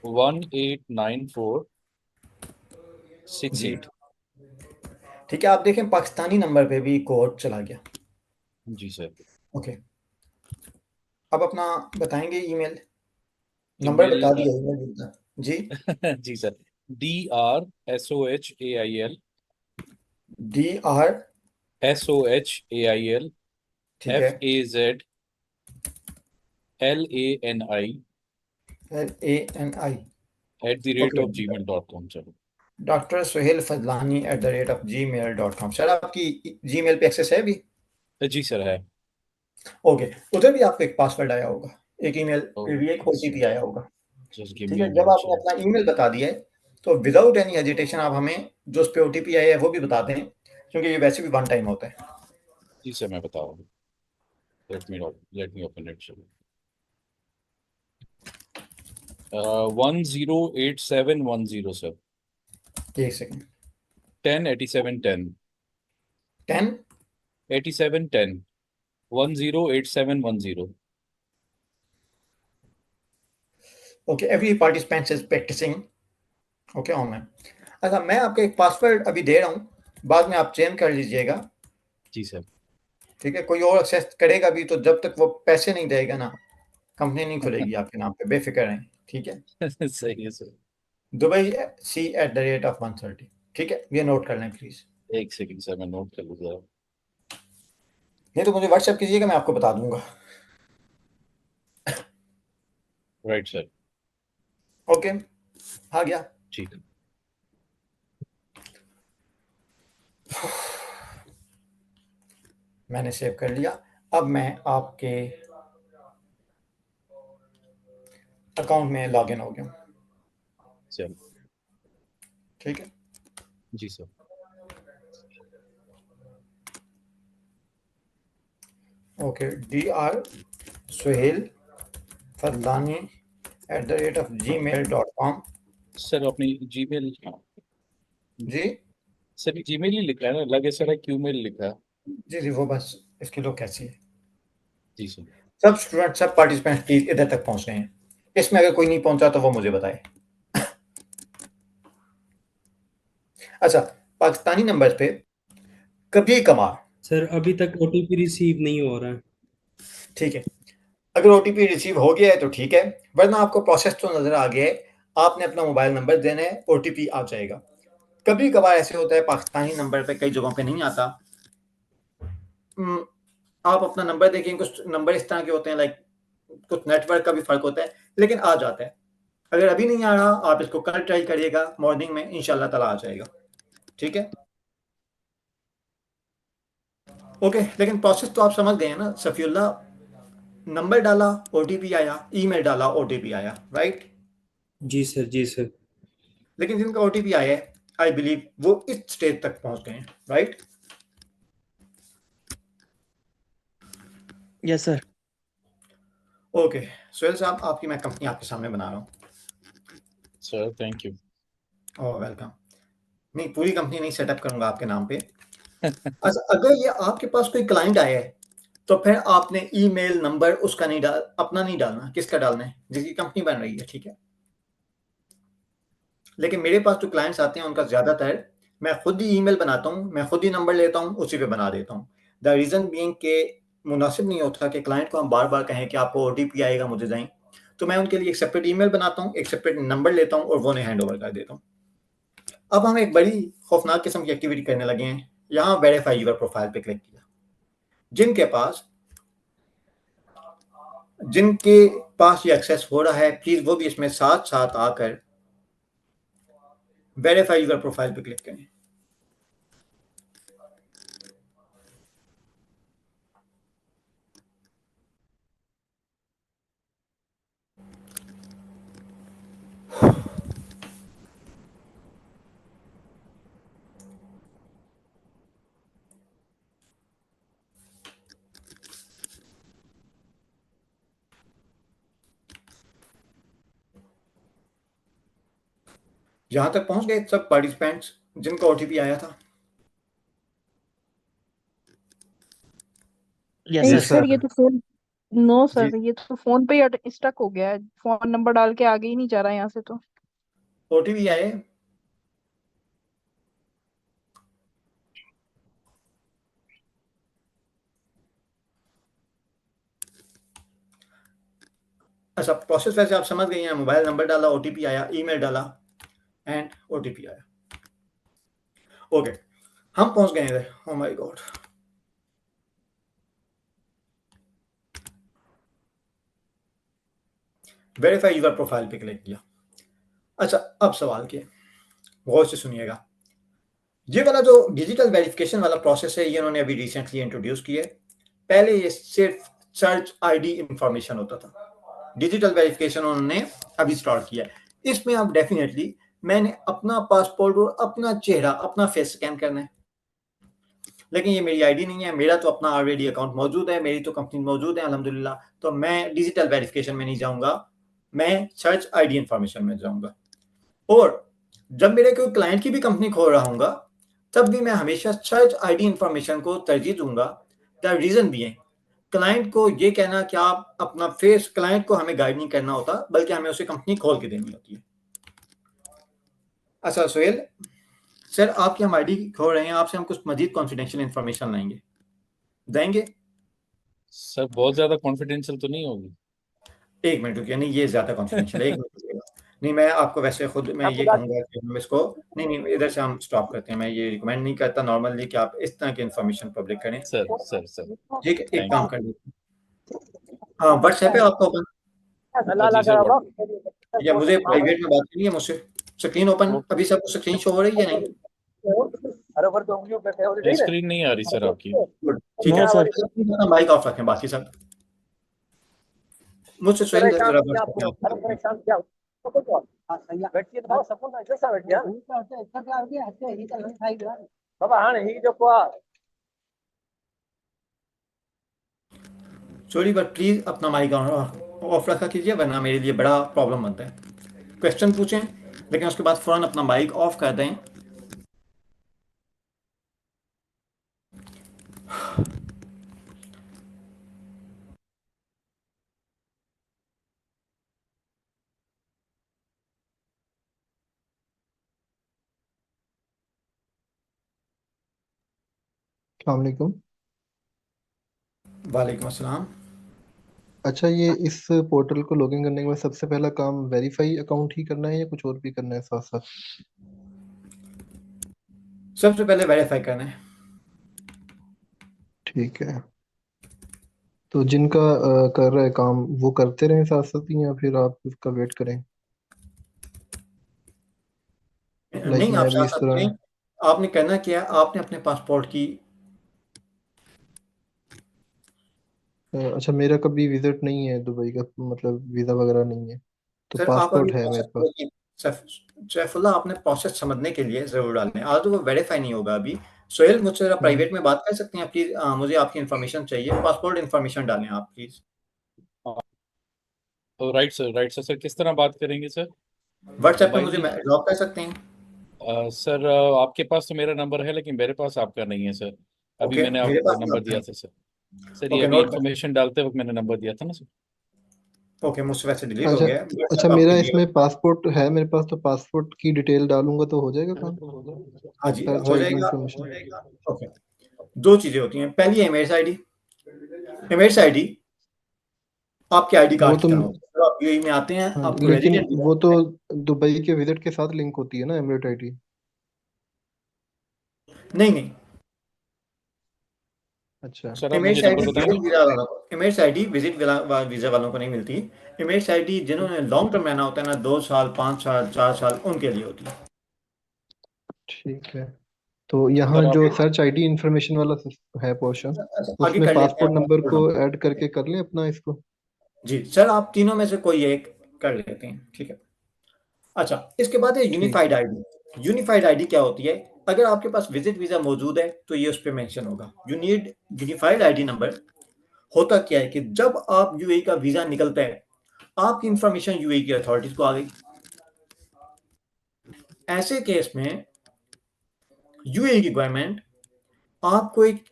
189468। ठीक है, आप देखें पाकिस्तानी नंबर पे भी कोड चला गया। जी सर। ओके, अब अपना बताएंगे ईमेल नंबर ईमेल बता दिया, ईमेल बता जी। जी सर, DRSOHAIL DR SOHAIL ठीक है, FAZLANI LANI @the rate of gmail.com sir. Doctor Suhail Fazlani @gmail.com। Sir आपकी जीमेल पे एक्सेस है अभी? जी सर है। ओके, उधर भी आपको एक पासवर्ड आया होगा, एक ईमेल पे भी एक ओटीपी आया होगा। जस्ट गिव ठीक मी है, जब आपने अपना ईमेल बता दिया है तो विदाउट एनी हेजिटेशन आप हमें जो उस पे ओटीपी आया है वो भी बता दें, क्योंकि ये वैसे भी वन टाइम होता है। जी सर मैं बता रहा हूँ। Let me open it sir. 108710 sir. एक second, 108710 10 8710 108710। Okay, every participant is practicing okay online. अच्छा, मैं आपको एक पासवर्ड अभी दे रहा हूँ, बाद में आप चेंज कर लीजिएगा। जी सर। ठीक है, कोई और एक्सेस करेगा भी तो जब तक वो पैसे नहीं देगा ना, कंपनी नहीं खुलेगी आपके नाम पे, बेफिक्र रहें। ठीक है, सही है सर। dubai@130। ठीक है, ये नोट कर लें प्लीज, एक सेकंड सर मैं नोट कर लूँगा। नहीं तो मुझे व्हाट्सएप कीजिएगा, मैं आपको बता दूंगा। Right sir. ओके, आ गया। ठीक है। मैंने सेव कर लिया। अब मैं आपके अकाउंट में लॉगिन हो गया हूँ। चलो ठीक है, जी सर। Okay, DR Suhail Fazlani @gmail.com। Sir अपनी जीमेल जी सर जीमेल ही लिखा है ना, लगे सर क्यूमेल लिखा है। जी जी, वो बस इसकी लोग कैसी है। जी सर। सब स्टूडेंट, सब पार्टिसिपेंट प्लीज इधर तक पहुंच रहे हैं। इसमें अगर कोई नहीं पहुंचा तो वो मुझे बताए। अच्छा, पाकिस्तानी नंबर पे कभी कभार, सर अभी तक ओटीपी रिसीव नहीं हो रहा है। ठीक है, अगर ओटीपी रिसीव हो गया है तो ठीक है, वरना आपको प्रोसेस तो नजर आ गया है। आपने अपना मोबाइल नंबर देना है, ओटीपी आ जाएगा। कभी कभार ऐसे होता है पाकिस्तानी नंबर पे कई जगहों पे नहीं आता। आप अपना नंबर देखें, कुछ नंबर इस तरह के होते हैं, लाइक कुछ नेटवर्क का भी फर्क होता है, लेकिन आ जाता है। अगर अभी नहीं आ रहा, आप इसको कल ट्राई करिएगा, मॉर्निंग में इंशाल्लाह ताला आ जाएगा। ठीक है, ओके, लेकिन प्रोसेस तो आप समझ गए हैं ना। सफीउल्लाह, नंबर डाला ओटीपी आया, ईमेल डाला ओटीपी आया, राइट? जी सर, जी सर। लेकिन जिनका ओटीपी आया है, आई बिलीव वो इस स्टेज तक पहुंच गए हैं, right? Yes sir. Okay, Suhail साहब, आपकी मैं कंपनी आपके सामने बना रहा हूँ। Sir thank you. Oh welcome. नहीं, पूरी कंपनी नहीं सेटअप करूंगा आपके नाम पे। अच्छा, अगर ये आपके पास कोई क्लाइंट आया है तो फिर आपने ईमेल नंबर उसका नहीं अपना नहीं डालना। किसका डालना है? जिसकी कंपनी बन रही है, ठीक है? लेकिन मेरे पास जो क्लाइंट्स आते हैं उनका ज्यादातर मैं खुद ही ईमेल बनाता हूँ, मैं खुद ही नंबर लेता हूँ, उसी पे बना देता हूँ। द रीजन बीइंग के मुनासिब नहीं होता कि क्लाइंट को हम बार बार कहें कि आपको ओटीपी आएगा, मुझे दें। तो मैं उनके लिए एक सेपरेट ईमेल बनाता हूँ, एक सेपरेट नंबर लेता हूँ और वो उन्हें हैंड ओवर कर देता हूँ। अब हम एक बड़ी खौफनाक किस्म की एक्टिविटी करने लगे हैं। यहाँ वेरीफाई यूर प्रोफाइल पे क्लिक किया। जिनके पास ये एक्सेस हो रहा है, प्लीज वो भी इसमें साथ साथ आकर वेरीफाई यूर प्रोफाइल पे क्लिक करें। यहां तक पहुंच गए सब पार्टिसिपेंट्स जिनको ओटीपी आया था? यस नहीं Yes, सर, sir. ये तो नो जी सर, ये तो फोन पे ही स्टक हो गया है, फोन नंबर डाल के आगे ही नहीं जा रहा है यहाँ से तो। ओटीपी आए? अच्छा, प्रोसेस वैसे आप समझ गई हैं, मोबाइल नंबर डाला, ओटीपी आया, ईमेल डाला एंड ओटीपी आया। ओके, हम पहुंच गए इधर। Oh my god, verify your profile पे क्लिक किया। अच्छा, अब सवाल के गौर से सुनिएगा। ये वाला जो डिजिटल वेरिफिकेशन वाला प्रोसेस है, ये उन्होंने अभी रिसेंटली इंट्रोड्यूस किया है। पहले ये सिर्फ सर्च आईडी इंफॉर्मेशन होता था, डिजिटल वेरिफिकेशन उन्होंने अभी स्टार्ट किया है। इसमें अब डेफिनेटली मैंने अपना पासपोर्ट और अपना चेहरा, अपना फेस स्कैन करना है, लेकिन ये मेरी आईडी नहीं है, मेरा तो अपना ऑलरेडी अकाउंट मौजूद है, मेरी तो कंपनी मौजूद है अल्हम्दुलिल्लाह। तो मैं डिजिटल वेरिफिकेशन में नहीं जाऊंगा, मैं सर्च आईडी इंफॉर्मेशन में जाऊंगा। और जब मेरे कोई क्लाइंट की भी कंपनी खोल रहा हूंगा, तब भी मैं हमेशा सर्च आईडी इंफॉर्मेशन को तरजीह दूंगा। द रीजन भी है, क्लाइंट को ये कहना कि आप अपना फेस, क्लाइंट को हमें गाइड नहीं करना होता, बल्कि हमें उसे कंपनी खोल के देनी होती है। अच्छा सोहेल सर, आपकी हम आईडी खोल रहे हैं, आपसे हम कुछ मजीद कॉन्फिडेंशियल इंफॉर्मेशन लाएंगे, देंगे? सर बहुत ज्यादा कॉन्फिडेंशियल तो नहीं होगी? एक मिनट रुकिए, नहीं ये ज्यादा कॉन्फिडेंशियल है, एक मिनट रुकिएगा। नहीं, मैं आपको वैसे खुद मैं ये कहूंगा कि हम इसको नहीं, इधर से हम स्टॉप करते हैं। मैं ये रिकमेंड नहीं करता नॉर्मली कि आप इस तरह की इंफॉर्मेशन पब्लिक करें। सर ठीक है, एक थैंक काम यू। कर लीजिए। हाँ, व्हाट्सएप है आपका ओपन? जी सर, या मुझे प्राइवेट में बात करनी है मुझसे? स्क्रीन ओपन अभी सबको स्क्रीन शो हो रही है नहीं? स्क्रीन नहीं आ रही सर आपकी। गुड, ठीक है सर, माइक ऑफ रखें बाकी सब। मुझसे सोहेल जरा सॉरी, बट प्लीज अपना माइक ऑफ रखा कीजिए, वरना मेरे लिए बड़ा प्रॉब्लम बनता है। क्वेश्चन पूछें, लेकिन उसके बाद फौरन अपना माइक ऑफ कर दें। अस्सलामुअलैकुम। वालेकुम अस्सलाम। अच्छा, ये इस पोर्टल को लॉगिन करने के बाद सबसे पहला काम वेरीफाई अकाउंट ही करना है या कुछ और भी करना है साथ साथ? सबसे पहले वेरीफाई करना है। ठीक है, तो जिनका कर रहा है काम वो करते रहें साथ साथ ही, या फिर आप उसका वेट करें? लाइक नहीं, मैं आप अभी साथ इस साथ तरह करें। आपने करना क्या है, आपने अपने पासपोर्ट की अच्छा, मेरा कभी विजिट नहीं है दुबई का, मतलब वीज़ा वगैरह नहीं है, तो सर आप अभी पासपोर्ट है प्रोसेस मेरे पास। सैफुल्ला, आपने प्रोसेस समझने के लिए जरूर डालना है, आज तो वो वेरीफाई नहीं होगा अभी। सोहेल, मुझसे जरा प्राइवेट में बात कर सकते हैं प्लीज? मुझे आपकी इन्फॉर्मेशन चाहिए, पासपोर्ट इन्फॉर्मेशन डालें आप प्लीज। तो राइट सर सर किस तरह बात करेंगे सर? व्हाट्सएप पे मोबाइल मुझे की? ड्रॉप कर सकते हैं? सर आपके पास तो मेरा नंबर है, लेकिन मेरे पास आपका नहीं है सर। अभी ओके, मैंने मेरे आपको पास भी नंबर आपका दिया नहीं। था सर। सर ये ओके, अभी नोट कर। इंफॉर्मेशन डालते वक्त मैंने नंबर दिया था ना सर। ओके, मुझसे वैसे डिलीट हो अच्छा गया है, अच्छा, WhatsApp मेरा आपके लिए। इसमें पासपोर्ट है मेरे पास, तो पासपोर्ट की डिटेल डालूंगा तो हो जाएगा काम? हाँ जी, सर्च हो आईडी जाएगा। इंफॉर्मेशन। ओके, दो चीजें होती हैं। पहली है इमेज आईडी। इमेज आईडी आपके आईडी वो कार्ड की तो तरह होती है। जब आप यूएई में आते हैं, हाँ, आपको लेकिन रेजिडेंट वो तो दुबई के विजिट के साथ लिंक होती है ना, एमिरेट आईडी? नहीं, अच्छा सर आप मुझे इमेज नंबर आईडी बताएंगे? इमेज आईडी विजिट वीजा वालों को नहीं मिलती। इमेज आईडी जिन्होंने लॉन्ग टर्म रहना होता है ना, 2 साल, 5 साल, 4 साल, उनके लिए होती है। ठीक है, तो यहाँ सर आप जो सर्च आईडी इंफॉर्मेशन वाला है पोर्शन, आगे उसमें कर लेते हैं पासपोर्ट नंबर पासपोर्ट को नंबर। ऐड करके कर लें अपना इसको? जी सर, आप तीनों में से कोई एक कर लेते हैं, ठीक है। अच्छा, इसके बाद है ठीक यूनिफाइड है। आईडी। यूनिफाइड आईडी क्या होती है? अगर आपके पास विजिट वीजा मौजूद है तो ये उस पर मेंशन होगा, you need unified ID number. होता क्या है कि जब आप यूएई का वीजा निकलता है, आपकी इंफॉर्मेशन यूएई की अथॉरिटीज को आ गई। ऐसे केस में यूएई की गवर्नमेंट आपको एक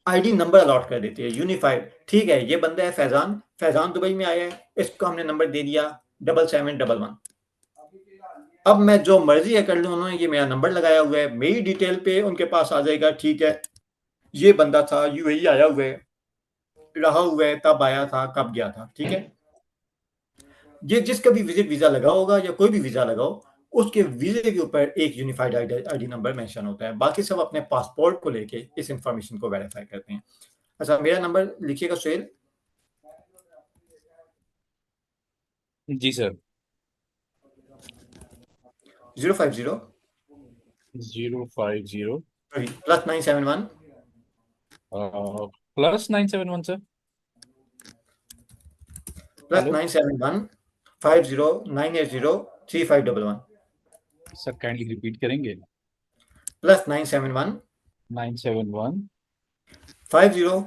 आईडी नंबर अलॉट कर देती है यूनिफाइड। ठीक है, ये बंदा है फैजान, फैजान दुबई में आया है, इसको हमने नंबर दे दिया 7711। अब मैं जो मर्जी है कर लूँ, उन्होंने ये मेरा नंबर लगाया हुआ है, मेरी डिटेल पे उनके पास आ जाएगा। ठीक है, ये बंदा था यूएई आया हुआ है, रहा हुआ है, तब आया था, कब गया था। ठीक है, ये जिसका भी विजिट वीजा लगा होगा या कोई भी वीजा लगा हो, उसके वीजे के ऊपर एक यूनिफाइड आईडी नंबर मेंशन होता है। बाकी सब अपने पासपोर्ट को लेके इस इंफॉर्मेशन को वेरीफाई करते हैं। अच्छा, मेरा नंबर लिखिएगा सुहेल। जी sir. 050 050 +971 +971 sir. +971 50 980 3511 sir kindly repeat करेंगे। +971 971 50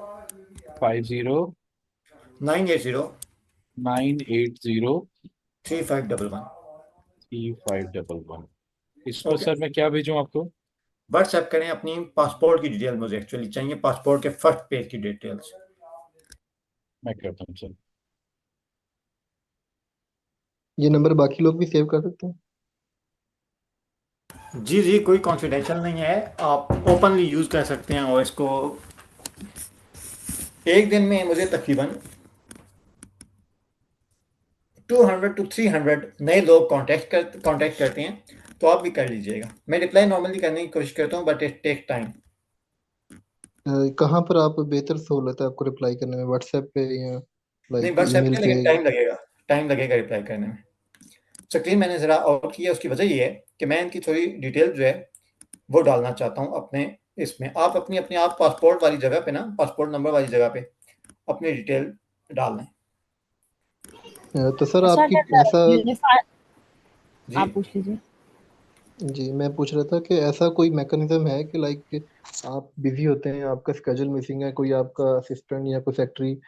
50 980 980 3511। 3511। इस पर ओके, सर मैं क्या भेजूं आपको? व्हाट्सएप करें अपनी पासपोर्ट की डिटेल, मुझे एक्चुअली चाहिए पासपोर्ट के फर्स्ट पेज की डिटेल्स। मैं करता हूँ सर। ये नंबर बाकी लोग भी सेव कर सकते हैं? जी जी, कोई कॉन्फिडेंशियल नहीं है, आप ओपनली यूज कर सकते हैं। और इसको एक दिन में मुझे तकरीबन 200 to 300 नए लोग कांटेक्ट करते हैं, तो आप भी कर लीजिएगा। मैं रिप्लाई नॉर्मली करने की कोशिश करता हूँ, बट इट टेक टाइम। कहाँ पर आप बेहतर सहूलत है आपको रिप्लाई करने में, व्हाट्सएप पे या नहीं, लाइक व्हाट्सएप ईमेल पे, पे? लेकिन टाइम लगेगा रिप्लाई करने में। स्क्रीन मैंने ज़रा आउट किया, उसकी वजह ये है कि मैं इनकी थोड़ी डिटेल जो है वो डालना चाहता हूँ अपने इसमें। आप अपने आप पासपोर्ट वाली जगह पे ना, पासपोर्ट नंबर वाली जगह पे अपनी डिटेल डाल दें। तो सर अच्छा, आपकी अगर ऐसा, यूनिफाइड, जी आप पूछ लीजिए। जी मैं पूछ रहा था कि ऐसा कोई मैकेनिज्म है कि लाइक आप बिजी होते हैं, आपका स्केड्यूल मिसिंग है, कोई आपका असिस्टेंट या कोई सेक्रेटरी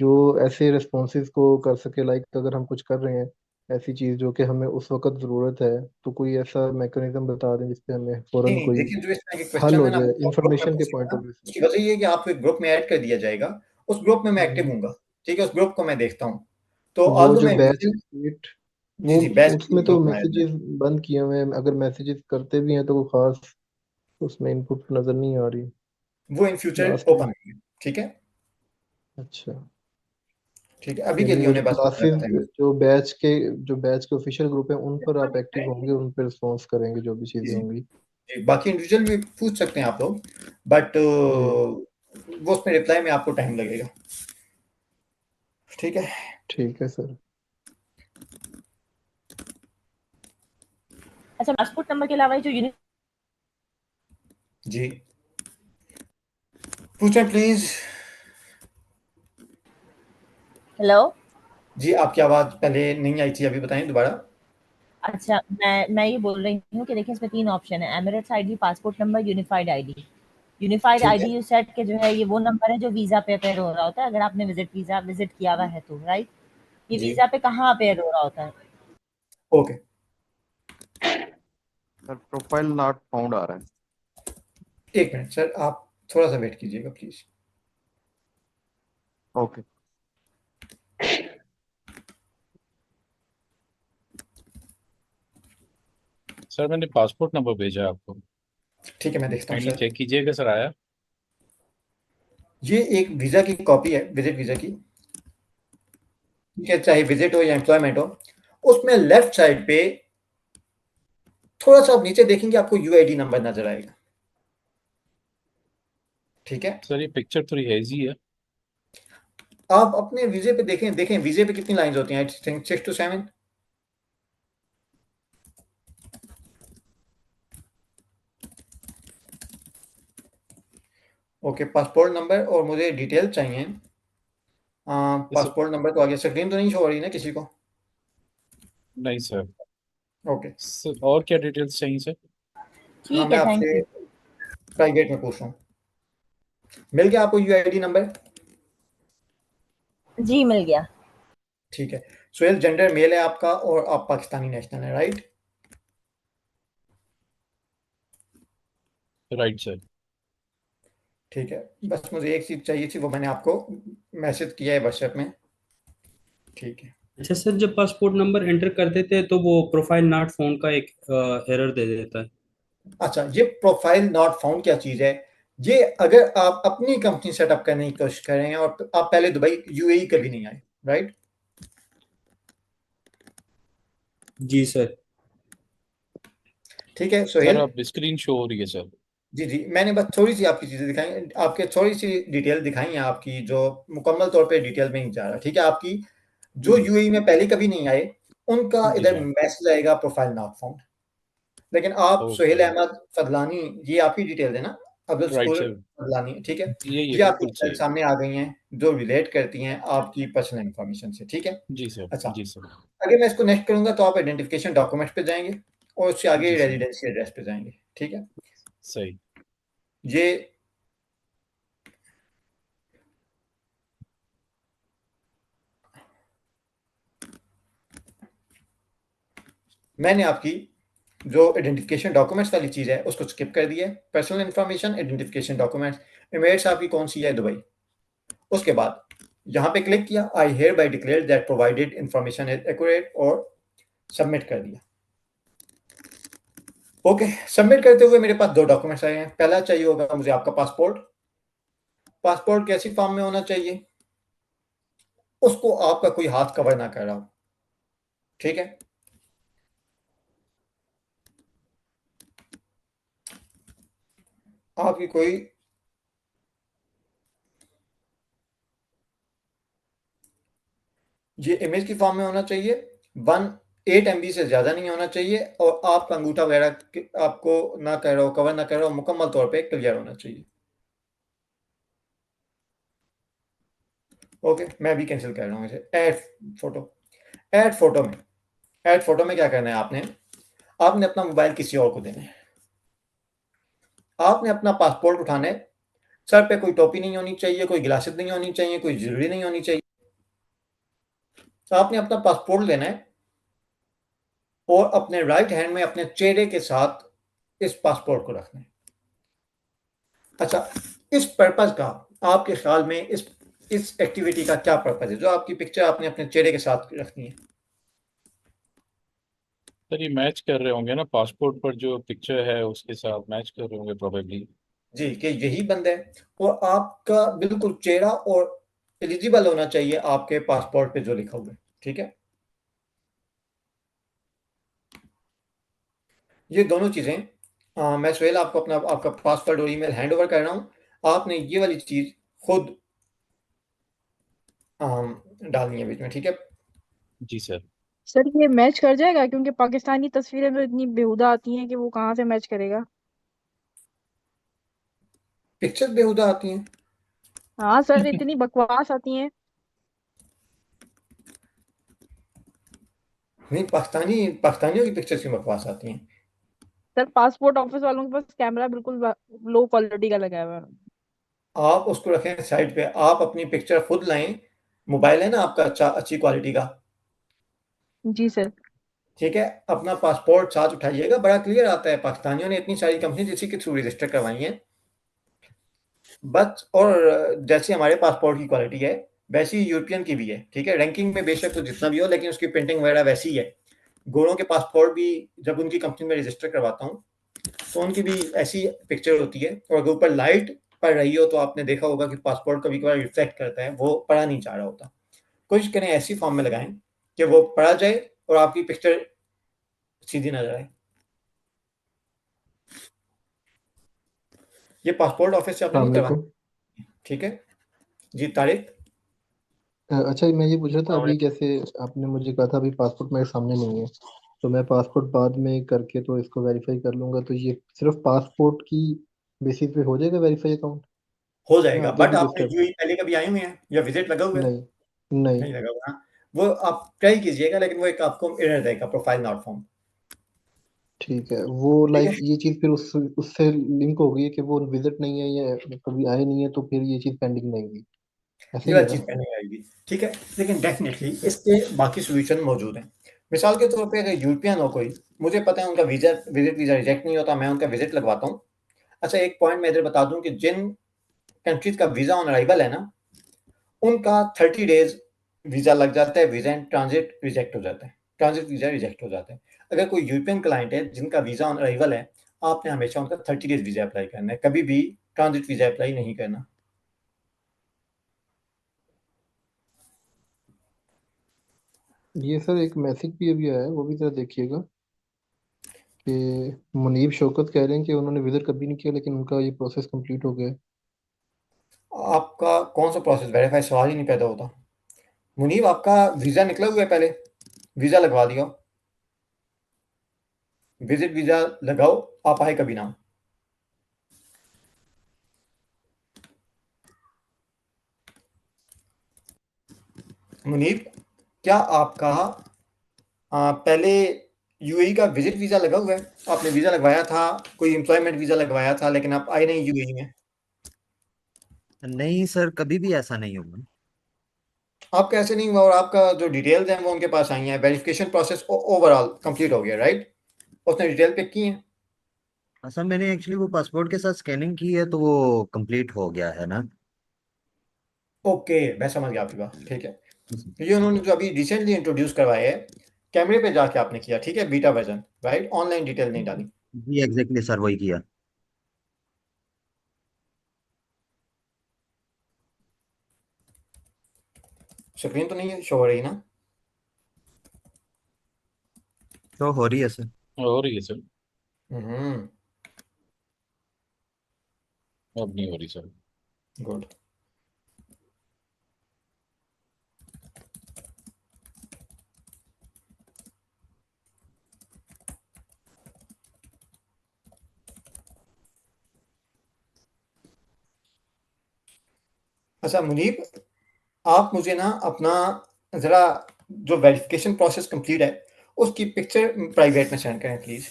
जो ऐसे रिस्पॉन्सेज को कर सके, लाइक अगर हम कुछ कर रहे हैं ऐसी चीज जो कि हमें उस वक्त जरूरत है, तो कोई ऐसा मैकेनिज्म बता दें जिसपे हमें फौरन नहीं, कोई देखिए जो इस तरह के हल क्वेश्चन हो है ना, जाए वो ग्रुप में इंफॉर्मेशन के पॉइंट पूछिएगा। ऑफ व्यू से। उसकी वजह ये है कि आपको एक ग्रुप में ऐड कर दिया जाएगा, उस ग्रुप में मैं एक्टिव हम्म, हूँगा। ठीक है, उस ग्रुप को मैं देखता हूँ। तो वो ऑल्दो जो मैं बैच विजिट, क्रिएट, जी वो जी, बैच उसमें तो ग्रुप में ऐड है। मैसेजेस बंद किए हुए हैं, अगर मैसेजेस करते भी हैं तो वो खास उसमें इनपुट नजर नहीं आ रही वो इन फ्यूचर लास्ट। ओपन होंगे। ठीक है, अच्छा, ठीक है, अभी के यानी लिए वो जो उन्हें बस क्लासेस, बताएंगे। जो बैच के ऑफिशियल ग्रुप हैं उन पर आप एक्टिव होंगे, उन पर रिस्पॉन्स करेंगे जो भी चीजें जी होंगी। जी, बाकी इंडिविजुअल भी पूछ सकते हैं आप लोग, बट जी वो उसमें रिप्लाई में आपको टाइम लगेगा। ठीक है, ठीक है सर। अच्छा, पासपोर्ट नंबर के अलावा ये जो जी पूछें प्लीज। हेलो। जी, आपकी आवाज पहले नहीं आई थी, अभी बताएं दोबारा। अच्छा, मैं ये बोल रही हूँ कि देखिए इसमें 3 ऑप्शन है, Emirates ID, passport number, unified ID. Unified ठीक है, आईडी सेट के जो है ये वो नंबर है जो वीजा पे अपेयर हो रहा होता है अगर आपने विजिट किया हुआ है तो, राइट? ये जी वीजा पे कहाँ अपेयर हो रहा होता है? Okay. Sir profile not found आ रहा है। एक मिनट सर, आप थोड़ा सा वेट कीजिएगा प्लीज। ओके सर मैंने पासपोर्ट नंबर भेजा है आपको, ठीक है, मैं देखता हूँ काइंडली सर। चेक कीजिएगा सर आया। ये एक वीजा की कॉपी है, विजिट वीजा की। ठीक है, चाहे विजिट हो या एम्प्लॉयमेंट हो, उसमें लेफ्ट साइड पे थोड़ा सा आप नीचे देखेंगे, आपको यूआईडी नंबर नजर आएगा। ठीक है, सर ये पिक्चर थोड़ी हेजी है। आप अपने वीजे पे देखें वीजे पे कितनी लाइंस होती हैं? I think 6 to 7। Okay, passport number और मुझे डिटेल चाहिए। पासपोर्ट नंबर तो आगे स्क्रीन तो नहीं शो हो रही ना किसी को? नहीं सर। ओके, सर और क्या डिटेल्स चाहिए सर? हाँ, ठीक मैं है, थैंक आपसे यू। प्राइवेट में पूछ रहा हूँ। मिल गया आपको यूआईडी नंबर? जी, मिल गया। ठीक है, सुहेल, जेंडर मेल है आपका और आप पाकिस्तानी नेशनल है, राइट? Right sir. ठीक है, बस मुझे एक चीज़ चाहिए थी, वो मैंने आपको मैसेज किया है व्हाट्सएप में। ठीक है, अच्छा सर, जब पासपोर्ट नंबर एंटर कर देते हैं तो वो प्रोफाइल नॉट फाउंड का एक एरर दे देता है। अच्छा, ये प्रोफाइल नॉट फाउंड क्या चीज़ है? ये अगर आप अपनी कंपनी सेटअप करने की कोशिश कर रहे हैं और आप पहले दुबई यूएई कभी नहीं आए, राइट? जी सर। ठीक है सर सोहेल। अब स्क्रीन शो हो रही है सर। जी जी, मैंने बस थोड़ी सी आपकी चीज़ें दिखाई, आपके थोड़ी सी डिटेल दिखाई है आपकी, जो मुकम्मल तौर पे डिटेल में नहीं जा रहा। ठीक है, आपकी जो यूएई में पहले कभी नहीं आए उनका जी इधर सर। मैसेज आएगा प्रोफाइल नॉट फाउंड। लेकिन आप सोहेल ओके, अहमद फदलानी, ये आपकी डिटेल है ना? अब्दुल राइट शकूर सर, फदलानी, ठीक है, ये ये आपकी बिल्कुल डिटेल सही। सामने आ गई हैं जो रिलेट करती हैं आपकी पर्सनल इंफॉर्मेशन से। ठीक है, जी सर, अच्छा, जी सर, अगर मैं इसको नेक्स्ट करूंगा तो आप आइडेंटिफिकेशन डॉक्यूमेंट्स पे जाएंगे और उससे आगे जी सर, रेजिडेंसी एड्रेस पे जाएंगे। ठीक है, सही। ये मैंने आपकी जो आइडेंटिफिकेशन डॉक्यूमेंट्स वाली चीज़ है उसको स्किप कर दिया है। Personal information, identification documents, image आपकी कौन सी है? दुबई। उसके बाद यहाँ पे क्लिक किया, I hereby declare that provided information is accurate, और सबमिट कर दिया। ओके, सबमिट करते हुए मेरे पास दो डॉक्यूमेंट्स आए हैं। पहला चाहिए होगा मुझे आपका पासपोर्ट। पासपोर्ट कैसी फॉर्म में होना चाहिए? उसको आपका कोई हाथ कवर ना कर रहा हो। ठीक है, आपकी कोई ये इमेज की फॉर्म में होना चाहिए, 8 MB से ज़्यादा नहीं होना चाहिए, और आपका अंगूठा वगैरह आपको ना कर रहा हो, कवर ना कर रहा हो, मुकम्मल तौर पे क्लियर होना चाहिए। ओके, मैं भी कैंसिल कर रहा हूँ इसे। Add photo. ऐड फोटो में क्या करना है आपने? आपने अपना मोबाइल किसी और को देना है। आपने अपना पासपोर्ट उठाना है। सर पे कोई टोपी नहीं होनी चाहिए, कोई ग्लासेस नहीं होनी चाहिए, कोई ज्वेलरी नहीं होनी चाहिए। आपने अपना पासपोर्ट लेना है और अपने राइट हैंड में अपने चेहरे के साथ इस पासपोर्ट को रखना है। अच्छा, इस पर्पज का आपके ख्याल में इस एक्टिविटी का क्या पर्पज है, जो आपकी पिक्चर आपने अपने चेहरे के साथ रखनी है? सर ये मैच कर रहे होंगे ना, पासपोर्ट पर जो पिक्चर है उसके साथ मैच कर रहे होंगे प्रोबेबली। जी, कि यही बंदा है, और आपका बिल्कुल चेहरा और एलिजिबल होना चाहिए आपके पासपोर्ट पे जो लिखा हुआ है। ठीक है, ये दोनों चीज़ें मैं सोहेल आपको अपना आपका पासवर्ड और ईमेल हैंड ओवर कर रहा हूँ। आपने ये वाली चीज़ खुद डालनी है बीच में। ठीक है, जी सर। सर ये मैच कर जाएगा? क्योंकि पाकिस्तानी तस्वीरें तो इतनी बेहुदा आती हैं कि वो कहाँ से मैच करेगा। पिक्चर बेहुदा आती हैं। हाँ सर, इतनी बकवास आती हैं। नहीं, पाकिस्तानियों की पिक्चर्स की बकवास आती हैं। सर पासपोर्ट ऑफिस वालों के पास कैमरा बिल्कुल लो क्वालिटी का लगाया हुआ है। आप उसको रखें साइड पे, आप अपनी पिक्चर खुद लाएं। मोबाइल है ना आपका अच्छी क्वालिटी का? जी सर। ठीक है, अपना पासपोर्ट साथ उठाइएगा, बड़ा क्लियर आता है। पाकिस्तानियों ने इतनी सारी कंपनी इसी के थ्रू रजिस्टर करवाई हैं बस। और जैसी हमारे पासपोर्ट की क्वालिटी है वैसी यूरोपियन की भी है। ठीक है, रैंकिंग में बेशक तो जितना भी हो, लेकिन उसकी प्रिंटिंग वगैरह वैसी ही है। गोरों के पासपोर्ट भी जब उनकी कंपनी में रजिस्टर करवाता हूँ तो उनकी भी ऐसी पिक्चर होती है, और अगर ऊपर लाइट पड़ रही हो तो आपने देखा होगा कि पासपोर्ट कभी कभार रिफ्लेक्ट करता है, वो पढ़ा नहीं जा रहा होता। कोशिश करें ऐसी फॉर्म में लगाएं कि वो पढ़ा जाए और आपकी पिक्चर सीधी नजर आए। ये पासपोर्ट ऑफिस से आपने नहीं अस्सलाम करवाना। ठीक है जी, तारिक। अच्छा, मैं ये पूछ रहा था, अभी जैसे आपने मुझे कहा था अभी पासपोर्ट मेरे सामने नहीं है, तो मैं पासपोर्ट बाद में करके तो इसको वेरीफाई कर लूंगा, तो ये सिर्फ पासपोर्ट की बेसिस पे हो जाएगा वेरीफाई अकाउंट, हो या जाएगा, आगे बट भी कुछ आपने स्टेप? यूएई पहले कभी आए हुए हैं या विजिट लगा हुआ है? नहीं, नहीं। नहीं लगा हुआ। हाँ, वो आप ट्राई कीजिएगा, लेकिन वो एक आपको एरर देगा, प्रोफाइल नॉट फाउंड। ठीक है, वो ठीक है, लाइक ये चीज़ फिर उससे लिंक हो गई है कि वो विजिट नहीं है या कभी आए नहीं है, तो फिर ये चीज़ पेंडिंग नहीं होगी, ऐसे ये ही है वाली चीज़ ना? पहले आएगी। ठीक है, लेकिन डेफिनेटली इसके बाकी सोल्यूशन मौजूद हैं। मिसाल के तौर पे अगर यूरोपियन हो कोई, मुझे पता है उनका विजिट वीज़ा रिजेक्ट नहीं होता, मैं उनका विजिट लगवाता हूँ। अच्छा, एक पॉइंट मैं इधर बता दूं कि जिन कंट्रीज का वीजा ऑन अराइवल है ना, उनका 30 डेज वीजा लग जाता है, वीजा इन ट्रांजिट रिजेक्ट हो जाता है, ट्रांजिट वीजा रिजेक्ट हो जाता है। अगर कोई यूरोपियन क्लाइंट है जिनका वीजा ऑन अराइवल है, आपने हमेशा उनका 30 डेज वीजा अप्लाई करना है, कभी भी ट्रांजिट वीजा अप्लाई नहीं करना। ये सर एक मैसेज भी अभी आया है, वो भी जरा देखिएगा कि मुनीब शौकत कह रहे हैं कि उन्होंने विजिट कभी नहीं किया लेकिन उनका ये प्रोसेस कंप्लीट हो गया है। आपका कौन सा प्रोसेस, वेरीफाई सवाल ही नहीं पैदा होता। मुनीब आपका वीजा निकला हुआ है, पहले वीजा लगवा दिया, विजिट वीजा लगाओ, आप आए कभी ना। मुनीब, क्या आपका पहले यूएई का विजिट वीजा लगा हुआ है? आपने वीजा लगवाया था, कोई एम्प्लॉयमेंट वीजा लगवाया था, लेकिन आप आए नहीं यूएई में? नहीं सर, कभी भी ऐसा नहीं हुआ। आपका ऐसे नहीं हुआ, और आपका जो डिटेल्स हैं वो उनके पास आई हैं, वेरिफिकेशन प्रोसेस ओवरऑल कंप्लीट हो गया, राइट? उसने डिटेल पिक की है? सर मैंने एक्चुअली वो पासपोर्ट के साथ स्कैनिंग की है तो वो कंप्लीट हो गया है ना। ओके, मैं समझ गया आपकी बात, ठीक है। ये उन्होंने जो अभी रिसेंटली इंट्रोड्यूस करवाया है, कैमरे पे जाके आपने किया, ठीक है, beta version, right? Online detail नहीं डाली। जी एग्जैक्टली सर, वही किया। स्क्रीन तो नहीं शो हो रही ना? तो हो रही है सर। हो रही है सर, हम्म, अब नहीं हो रही सर। गुड। अच्छा मुनीब, आप मुझे ना अपना ज़रा जो वेरिफिकेशन प्रोसेस कंप्लीट है उसकी पिक्चर प्राइवेट में सेंड करें प्लीज़।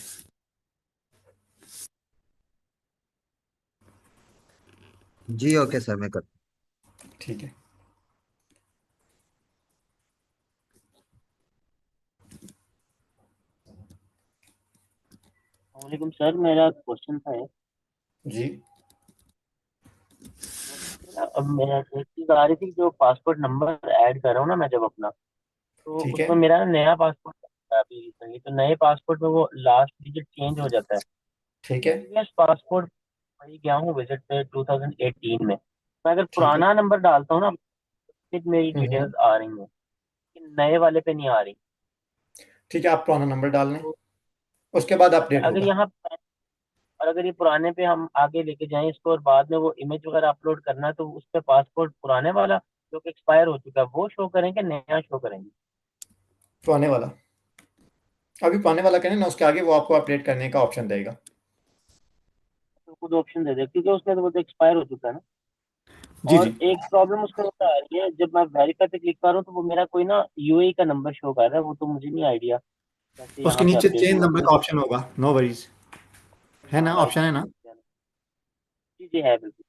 जी ओके सर, मैं कर। ठीक है। वालेकुम सर, मेरा क्वेश्चन था एक। जी। अब मेरा एक चीज आ रही थी, जो पासपोर्ट नंबर ऐड कर रहा हूँ ना मैं जब अपना, तो ठीक है। उसमें मेरा नया पासपोर्ट है अभी रिसेंटली, तो नए पासपोर्ट में वो लास्ट डिजिट चेंज हो जाता है। ठीक है। प्रीवियस पासपोर्ट वही गया हूँ विजिट पे 2018 में, मैं अगर ठीक है। पुराना नंबर डालता हूँ ना, फिर मेरी हम्म, डिटेल्स आ रही हैं, लेकिन नए वाले पे नहीं आ रही। ठीक है, आप पुराना नंबर डाल लें, तो उसके बाद अपडेट अगर होगा। यहाँ और अगर ये पुराने पे हम आगे लेके जाएं इसको, और बाद में वो इमेज वगैरह अपलोड करना है, तो उस पे पासपोर्ट पुराने वाला जो कि एक्सपायर हो चुका है वो शो करेंगे, नया शो करेंगे? पुराने वाला, अभी पुराने वाला करें ना, उसके आगे वो आपको अपडेट करने का ऑप्शन देगा। तो खुद ऑप्शन दे दे, क्योंकि उसमें तो वो तो एक्सपायर हो चुका है ना। जी और जी। एक प्रॉब्लम उसमें होता आ रही है, जब मैं वेरीफाई पे क्लिक कर रहा हूँ तो वो मेरा कोई ना यूएई का नंबर शो कर रहा है, वो तो मुझे नहीं आइडिया कैसे उसके यहाँ पे नीचे अपडेट चेंज होगा। नंबर तो का ऑप्शन होगा, नो वरीज, है ना? राइट, ऑप्शन है ना? जी जी है बिल्कुल।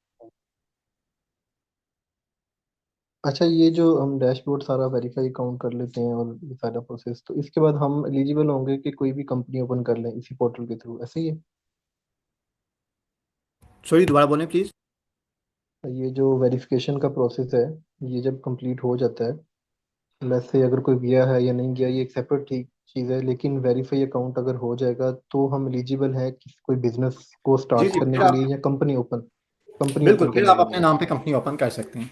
अच्छा, ये जो हम डैशबोर्ड सारा वेरीफाई काउंट कर लेते हैं और ये सारा प्रोसेस, तो इसके बाद हम एलिजिबल होंगे कि कोई भी कंपनी ओपन कर लें इसी पोर्टल के थ्रू, ऐसे ही है? सॉरी, दोबारा बोलें प्लीज। ये जो वेरिफिकेशन का प्रोसेस है, ये जब कंप्लीट हो जाता है, लेट्स से अगर कोई गया है या नहीं गया ये एक सेपरेट ठीक चीज़ है, लेकिन वेरीफाई अकाउंट अगर हो जाएगा तो हम एलिजिबल हैं कि कोई बिजनेस को जी स्टार्ट जी, करने फिर के आप, लिए या कंपनी बिल्कुल, ओपन फिर करने आप के अपने लिए। नाम पे कंपनी ओपन कर सकते हैं।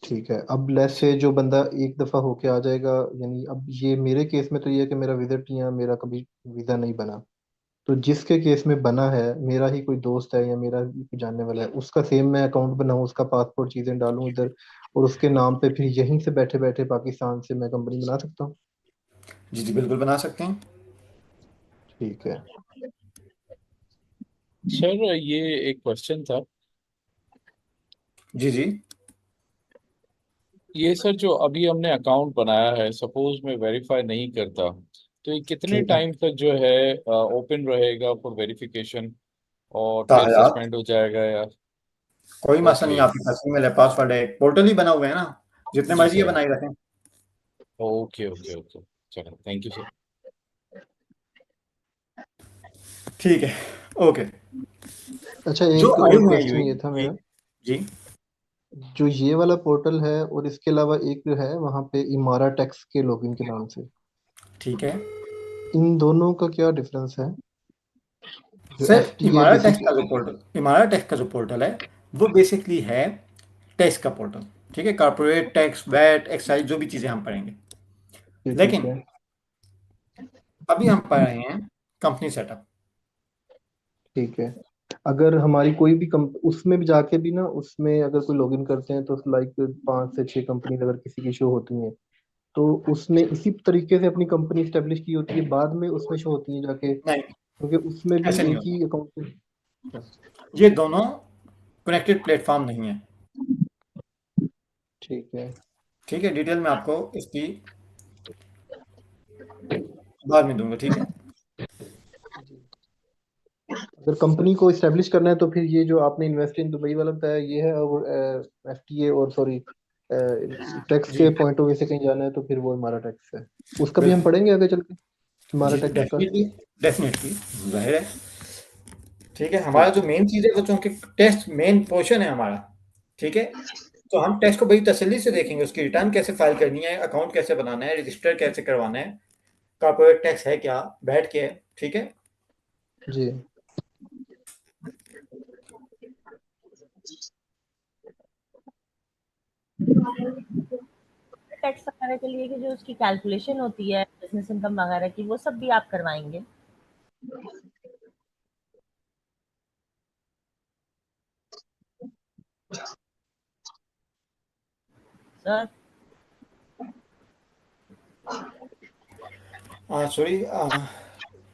ठीक है, अब लेट्स से जो बंदा एक दफ़ा होके आ जाएगा, यानी अब ये मेरे केस में तो ये है कि मेरा विजिट या मेरा कभी वीज़ा नहीं बना, तो जिसके केस में बना है, मेरा ही कोई दोस्त है या मेरा ही कोई जानने वाला है, उसका सेम मैं अकाउंट बनाऊं, उसका पासपोर्ट चीज़ें डालूं इधर, और उसके नाम पे फिर यहीं से बैठे बैठे पाकिस्तान से मैं कंपनी बना सकता हूँ? जी जी, बिल्कुल बना सकते हैं। ठीक है। सर ये एक क्वेश्चन था, जी जी। ये सर जो अभी हमने अकाउंट बनाया है, सपोज मैं वेरीफाई नहीं करता तो ये कितने ठीक है। टाइम तक जो है ओपन रहेगा फॉर वेरिफिकेशन, और फिर ताहयात, सस्पेंड हो जाएगा या? कोई मसला नहीं, ओके। आपके पास ईमेल है, पासवर्ड है, पोर्टल ही बना हुआ है ना, जितने जी मर्जी ये सर। बनाए रखें। ओके ओके ओके, चलो थैंक यू सर। ठीक है, ओके। अच्छा, जो एक आए और हुए हैं क्वेश्चन यूएई, ये था जी मेरा जी जो ये वाला पोर्टल है और इसके अलावा एक जो है वहाँ पे इमारा टैक्स के लॉगिन के नाम से, ठीक है इन दोनों का क्या डिफरेंस है? जो sir, FTA Imara tax basic, का जो पोर्टल है वो बेसिकली है टैक्स का पोर्टल, ठीक है, कॉर्पोरेट टैक्स, वैट, एक्साइज, जो भी चीज़ें हम पढ़ेंगे। ठीक लेकिन है अभी हम पढ़ रहे हैं कंपनी सेटअप। ठीक है। अगर हमारी कोई भी उसमें भी जाके भी ना, उसमें अगर कोई लॉगिन करते हैं तो लाइक 5 से 6 कंपनी अगर किसी की शो होती हैं, तो उसने इसी तरीके से अपनी कंपनी स्टेब्लिश की होती है, बाद में उसमें शो होती है जाके, नहीं, क्योंकि उसमें भी ऐसे नहीं एक ही होता। अकाउंट। ये दोनों कनेक्टेड प्लेटफॉर्म नहीं है, ठीक है ठीक है। डिटेल में आपको इसकी बाद में दूंगा, ठीक है। अगर कंपनी को स्टेब्लिश करना है तो फिर ये जो आपने इन्वेस्ट इन दुबई वाला बताया ये है, और FTA और सॉरी टैक्स जी के पॉइंट ऑफ व्यू से कहीं जाना है तो फिर वो हमारा टैक्स है, उसका भी हम बिल्कुल, पढ़ेंगे आगे चल के हमारा जी टैक्स का। डेफिनेटली जाहिर है, ठीक है। हमारा ठीक जो है मेन चीज़ है वो चूंकि टेस्ट मेन पोर्शन है हमारा, ठीक है, तो हम टेस्ट को बड़ी तसल्ली से देखेंगे, उसकी रिटर्न कैसे फाइल करनी है, अकाउंट कैसे बनाना है, रजिस्टर कैसे करवाना है, कॉर्पोरेट टैक्स है क्या, वैट क्या है, ठीक है। जी। टैक्स वगैरह के लिए कि जो उसकी कैलकुलेशन होती है बिजनेस इनकम वगैरह की, वो सब भी आप करवाएंगे? सर सॉरी,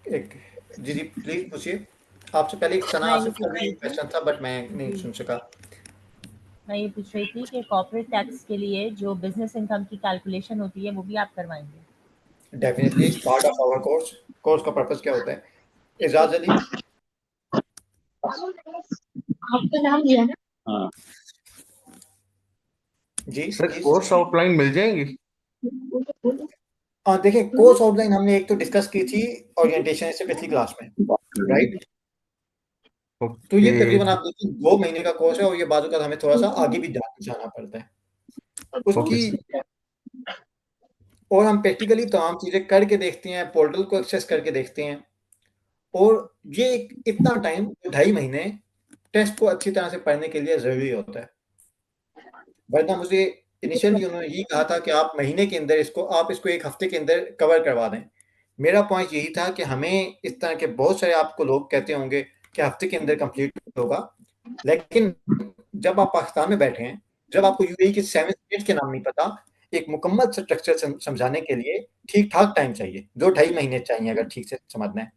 एक जी जी प्लीज पूछिए। आपसे पहले एक सना मैं ये आसिफ का पूछ भी रही थी क्वेश्चन था बट मैं नहीं जी सुन सका। मैं ये पूछ रही थी कि कॉर्पोरेट टैक्स के लिए जो बिजनेस इनकम की कैलकुलेशन होती है वो भी आप करवाएंगे? Definitely part of our course का पर्पस क्या होता है। एजाज अली, आपका नाम लिया ना? हाँ जी सर प्लीज। कोर्स आउटलाइन मिल जाएंगी? देखिए, कोर्स आउटलाइन हमने एक तो डिस्कस की थी ओरिएंटेशन से पिछली क्लास में, राइट। तो ये ओके। तकरीबन आप देखिए 2 महीने का कोर्स है और ये बाजू का हमें थोड़ा सा आगे भी जाना पड़ता है ओके उसकी, और हम प्रैक्टिकली तमाम चीज़ें करके देखते हैं, पोर्टल को एक्सेस करके देखते हैं, और ये इतना टाइम 2.5 महीने टेस्ट को अच्छी तरह से पढ़ने के लिए ज़रूरी होता है। वरना मुझे इनिशियली उन्होंने यही कहा था कि आप महीने के अंदर आप इसको 1 हफ्ते के अंदर कवर करवा दें। मेरा पॉइंट यही था कि हमें इस तरह के बहुत सारे आपको लोग कहते होंगे कि हफ्ते के अंदर कंप्लीट होगा, लेकिन जब आप पाकिस्तान में बैठे हैं, जब आपको यूएई के 7 स्टेट के नाम नहीं पता, एक मुकम्मल स्ट्रक्चर समझाने के लिए ठीक-ठाक टाइम चाहिए, 2-2.5 महीने चाहिए अगर ठीक से समझना है।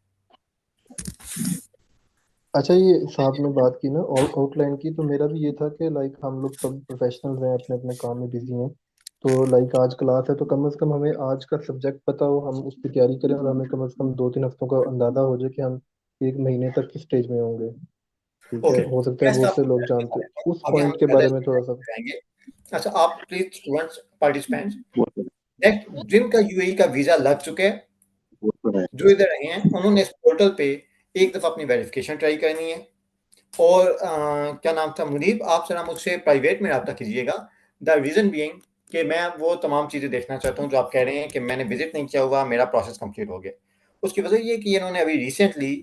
अच्छा, ये साहब ने बात की ना आउटलाइन की, तो मेरा भी ये था कि लाइक हम लोग सब प्रोफेशनल हैं, अपने अपने काम में बिजी हैं, तो लाइक आज क्लास है तो कम से कम हमें आज का सब्जेक्ट पता हो, हम उसकी तैयारी करें और हमें कम से कम 2-3 हफ्तों का अंदाजा हो जाए कि हम 1 महीने तक किस स्टेज में होंगे। ठीक है, ओके, हो सकता है टेस्ट बहुत से आपको लोग जानते उस अभी हम पॉइंट के बारे में थोड़ा सा। कराएंगे। अच्छा, आप प्लीज स्टूडेंट्स पार्टिसिपेंट्स नेक्स्ट जिनका यूएई का वीजा लग चुका है, जो इधर रहे हैं, उन्होंने इस पोर्टल पे एक दफ़ा अपनी वेरिफिकेशन ट्राई करनी है। और क्या नाम था मुनीब, आप जरा मुझसे प्राइवेट में रब्ता कीजिएगा। द रीज़न बीइंग कि मैं वो तमाम चीज़ें देखना चाहता हूँ जो आप कह रहे हैं कि मैंने विजिट नहीं किया हुआ, मेरा प्रोसेस कंप्लीट हो गया। उसकी वजह ये कि इन्होंने अभी रिसेंटली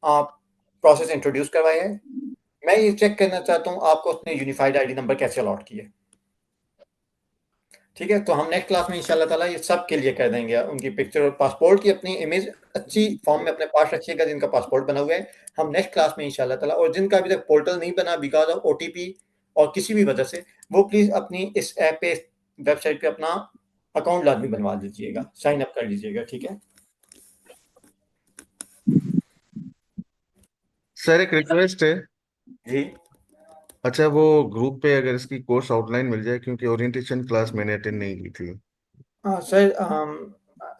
प्रोसेस इंट्रोड्यूस करवाया है। मैं ये चेक करना चाहता हूँ आपको उसने यूनिफाइड आईडी नंबर कैसे अलॉट किया है। ठीक है, तो हम नेक्स्ट क्लास में इंशाल्लाह ताला ये सब के लिए कर देंगे। उनकी पिक्चर और पासपोर्ट की अपनी इमेज अच्छी फॉर्म में अपने पास रखिएगा जिनका पासपोर्ट बना हुआ है। हम नेक्स्ट क्लास में इंशाल्लाह ताला, और जिनका अभी तक पोर्टल नहीं बना बिकॉज ऑफ ओटीपी और किसी भी वजह से, वो प्लीज अपनी इस ऐप पे, वेबसाइट पे अपना अकाउंट लाजमी बनवा लीजिएगा, साइन अप कर लीजिएगा, ठीक है। सर एक रिक्वेस्ट है। जी अच्छा, वो ग्रुप पे अगर इसकी कोर्स आउटलाइन मिल जाए, क्योंकि ओरिएंटेशन क्लास मैंने अटेंड नहीं की थी। सर,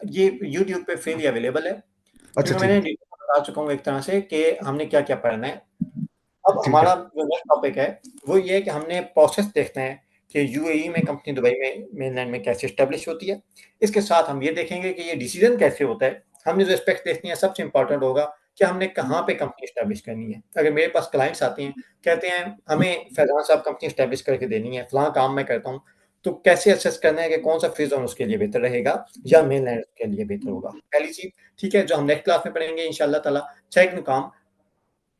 ये यूट्यूब पे फ्रीली अवेलेबल है, अच्छा क्योंकि ठीक मैंने है। डिटेल बता चुका हूँ एक तरह से कि हमने क्या क्या पढ़ना है। अब ठीक है। हमारा जो नेक्स्ट टॉपिक है वो ये है कि हमने प्रोसेस देखना है कि यूएई में कंपनी दुबई में मेनलैंड में कैसे एस्टेब्लिश होती है। इसके साथ हम ये देखेंगे कि ये डिसीजन कैसे होता है। हमने जो एस्पेक्ट देखनी है, सबसे इंपॉर्टेंट होगा कि हमने कहाँ पे कंपनी इस्टेब्लिश करनी है। अगर मेरे पास क्लाइंट्स आते हैं, कहते हैं हमें फैज़ान साहब कंपनी इस्टेब्लिश करके देनी है, फलां काम मैं करता हूँ, तो कैसे असेस करना है कि कौन सा फ्री ज़ोन उसके लिए बेहतर रहेगा या मेनलैंड के लिए बेहतर होगा। पहली चीज़, ठीक है, जो हम नेक्स्ट क्लास में पढ़ेंगे इंशाअल्लाह ताला। सेकंड काम,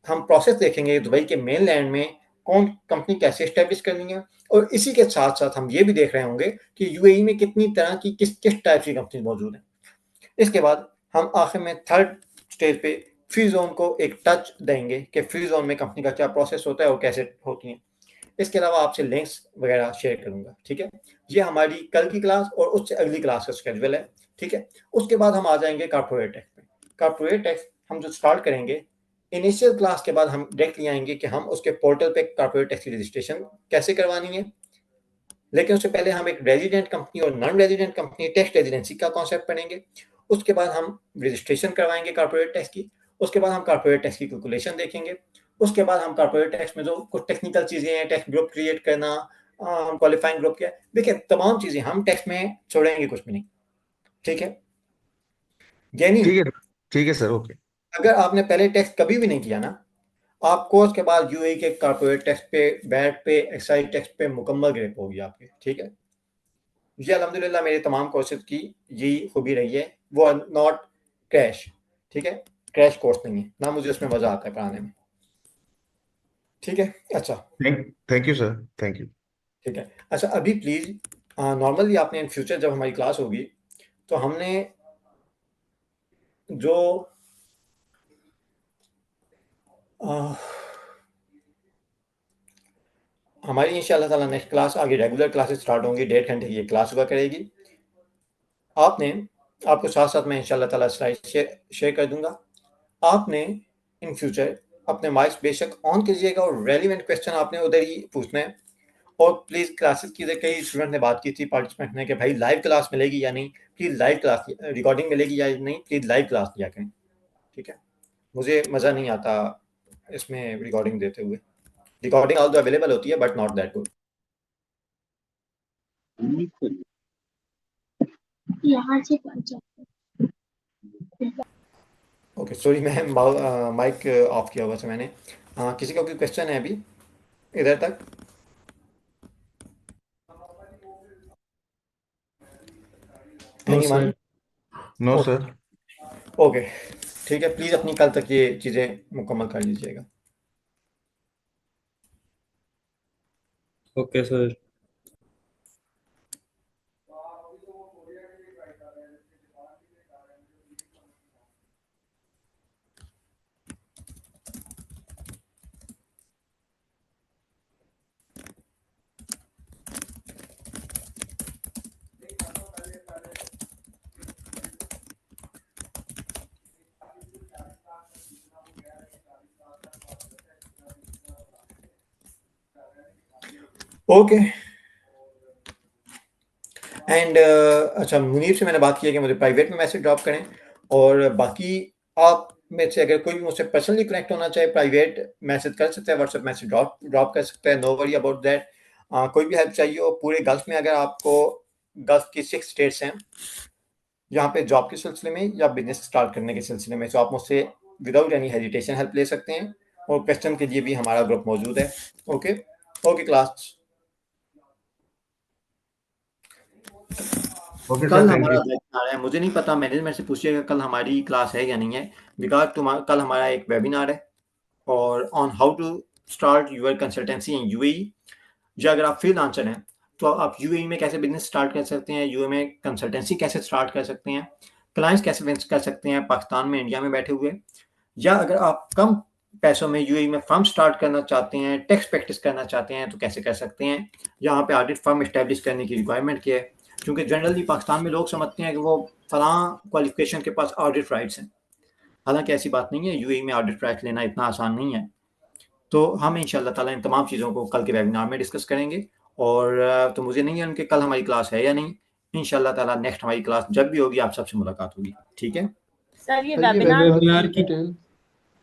हम प्रोसेस देखेंगे दुबई के मेनलैंड में कौन कंपनी कैसे इस्टेब्लिश करनी है, और इसी के साथ-साथ हम ये भी देख रहे होंगे कि यूएई में कितनी तरह की किस टाइप की कंपनी मौजूद हैं। इसके बाद हम आखिर में थर्ड स्टेज पे फ्री ज़ोन को एक टच देंगे कि फ्री ज़ोन में कंपनी का क्या प्रोसेस होता है और कैसे होती हैं। इसके अलावा आपसे लिंक्स वगैरह शेयर करूँगा, ठीक है? ये हमारी कल की क्लास और उससे अगली क्लास का शेड्यूल है, ठीक है? उसके बाद हम आ जाएंगे कॉर्पोरेट टैक्स पे। कॉर्पोरेट टैक्स हम जो स्टार्ट करेंगे, इनिशियल क्लास के बाद हम डायरेक्टली आएंगे कि हम उसके पोर्टल पे कॉर्पोरेट टैक्स की रजिस्ट्रेशन कैसे करवानी है। लेकिन उससे पहले हम एक रेजिडेंट कंपनी और non resident company tax residency का कॉन्सेप्ट पढ़ेंगे। उसके बाद हम रजिस्ट्रेशन करवाएंगे कॉर्पोरेट टैक्स की। उसके बाद हम कॉर्पोरेट टैक्स की कैलकुलेशन देखेंगे। उसके बाद हम कॉर्पोरेट टैक्स में जो कुछ टेक्निकल चीज़ें हैं, टैक्स ग्रुप क्रिएट करना, क्वालिफाइंग ग्रुप क्या, देखिए तमाम चीज़ें हम टैक्स में छोड़ेंगे कुछ भी नहीं, ठीक है? यानी ठीक है सर, ओके। अगर आपने पहले टैक्स कभी भी नहीं किया ना, आप कोर्स के बाद यूएई के कॉर्पोरेट टैक्स पे, वैट पे, एक्साइज टैक्स पे मुकम्मल ग्रिप होगी आपकी, ठीक है? ये अल्हम्दुलिल्लाह मेरे तमाम कोर्सेज की यही खूबी रही है, वो नॉट क्रैश, ठीक है? क्रैश कोर्स नहीं है, ना मुझे उसमें मज़ा आता है पढ़ाने में, ठीक है? अच्छा, thank you sir, thank you. ठीक है। अच्छा, अभी प्लीज़ नॉर्मली आपने इन फ्यूचर जब हमारी क्लास होगी, तो हमने जो हमारी इंशाअल्लाह ताला नेक्स्ट क्लास आगे रेगुलर क्लासेस स्टार्ट होंगी, 1.5 घंटे की ये क्लास हुआ करेगी। आपको साथ-साथ मैं इंशाअल्लाह ताला स्लाइड शेयर कर दूँगा। आपने इन फ्यूचर अपने माइक्स बेशक ऑन कीजिएगा और रेलेवेंट क्वेश्चन आपने उधर ही पूछना है। और प्लीज़ क्लासेस की कई स्टूडेंट ने बात की थी, पार्टिसिपेंट ने, कि भाई लाइव क्लास मिलेगी या नहीं? प्लीज़ लाइव क्लास रिकॉर्डिंग मिलेगी या नहीं? प्लीज़ लाइव क्लास लिया करें, ठीक है? मुझे मज़ा नहीं आता इसमें रिकॉर्डिंग देते हुए। रिकॉर्डिंग ऑल्दो अवेलेबल होती है बट नॉट दैट गुड। यहाँ से ओके, सॉरी, मैं माइक ऑफ किया हुआ था मैंने। किसी का कोई क्वेश्चन है अभी इधर तक? एनीवन? No sir. ओके, ठीक है, प्लीज़ अपनी कल तक ये चीज़ें मुकम्मल कर लीजिएगा। Okay sir. ओके, एंड अच्छा, मुनीर से मैंने बात की है कि मुझे प्राइवेट में मैसेज ड्रॉप करें, और बाकी आप में से अगर कोई भी मुझसे पर्सनली कनेक्ट होना चाहे, प्राइवेट मैसेज कर सकते हैं, व्हाट्सएप मैसेज ड्रॉप कर सकते हैं, नो वरी अबाउट दैट। कोई भी हेल्प चाहिए हो पूरे गल्फ में, अगर आपको गल्फ की 6 स्टेट्स हैं यहाँ पे जॉब के सिलसिले में या बिजनेस स्टार्ट करने के सिलसिले में, तो आप मुझसे विदाउट एनी हेजिटेशन हेल्प ले सकते हैं, और क्वेश्चन के लिए भी हमारा ग्रुप मौजूद है। ओके क्लास, कल हमारा वेबिनार है, मुझे नहीं पता, मैनेजमेंट से पूछिएगा कल हमारी क्लास है या नहीं है, बिकॉज कल हमारा एक वेबिनार है और on how to start your consultancy in UAE. या अगर आप फ्रीलांसर हैं तो आप यूएई में कैसे बिजनेस स्टार्ट कर सकते हैं, यूएई में कंसल्टेंसी कैसे स्टार्ट कर सकते हैं, क्लाइंट्स कैसे विन कर सकते हैं पाकिस्तान में, इंडिया में बैठे हुए, या अगर आप कम पैसों में यूएई में फर्म स्टार्ट करना चाहते हैं, टैक्स प्रैक्टिस करना चाहते हैं, तो कैसे कर सकते हैं, यहाँ पे ऑडिट फर्म इस्टेब्लिश करने की रिक्वायरमेंट क्या है, क्योंकि जनरली पाकिस्तान में लोग समझते हैं कि वो फलां क्वालिफिकेशन के पास ऑडिट राइट्स हैं, हालांकि ऐसी बात नहीं है, यूएई में ऑडिट राइट्स लेना इतना आसान नहीं है। तो हम इंशाल्लाह ताला इन तमाम चीज़ों को कल के वेबिनार में डिस्कस करेंगे, और तो मुझे नहीं है उनके कल हमारी क्लास है या नहीं, इंशाल्लाह ताला नेक्स्ट हमारी क्लास जब भी होगी आप सबसे मुलाकात होगी, ठीक है? सर ये वेबिनार की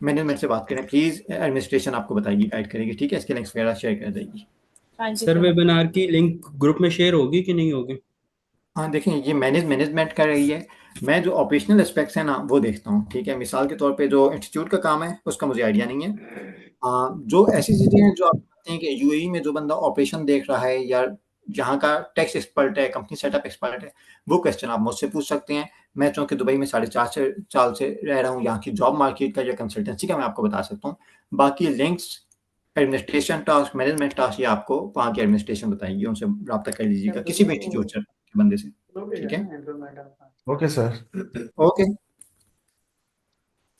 मैनेजमेंट से बात करें प्लीज़, एडमिनिस्ट्रेशन आपको बताएगी, गाइड करेगी, ठीक है? इसके लिंक्स वगैरह शेयर कर देगी। सर वेबिनार की लिंक ग्रुप में शेयर होगी कि नहीं होगी? हाँ, देखें, ये मैनेजमेंट कर रही है, मैं जो ऑपरेशनल एस्पेक्ट्स हैं ना वो देखता हूँ, ठीक है। मिसाल के तौर पे जो इंस्टीट्यूट का काम है उसका मुझे आइडिया नहीं है। जो ऐसी चीज़ें हैं जो आप कहते हैं कि यूएई में जो बंदा ऑपरेशन देख रहा है या जहाँ का टैक्स एक्सपर्ट है, कंपनी सेटअप एक्सपर्ट है, वो क्वेश्चन आप मुझसे पूछ सकते हैं। मैं चूँकि दुबई में 4.5 साल से रह रहा हूँ, यहाँ की जॉब मार्केट का या कंसल्टेंसी का मैं आपको बता सकता हूँ। बाकी links, administration task, management task, ये आपको वहाँ की एडमिनिस्ट्रेशन बताएगी, उनसे रब्ता कर लीजिएगा किसी भी इंस्टीट्यूट के बंदे से, ठीक है। Okay sir. ओके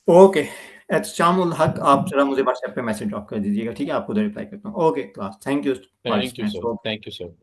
ओके, एहतशामुल हक, आप जरा मुझे व्हाट्सएप पे मैसेज ड्रॉप कर दीजिएगा, ठीक है। आपको उधर रिप्लाई करता हूँ। Okay class, thank you thank you sir, thank you sir.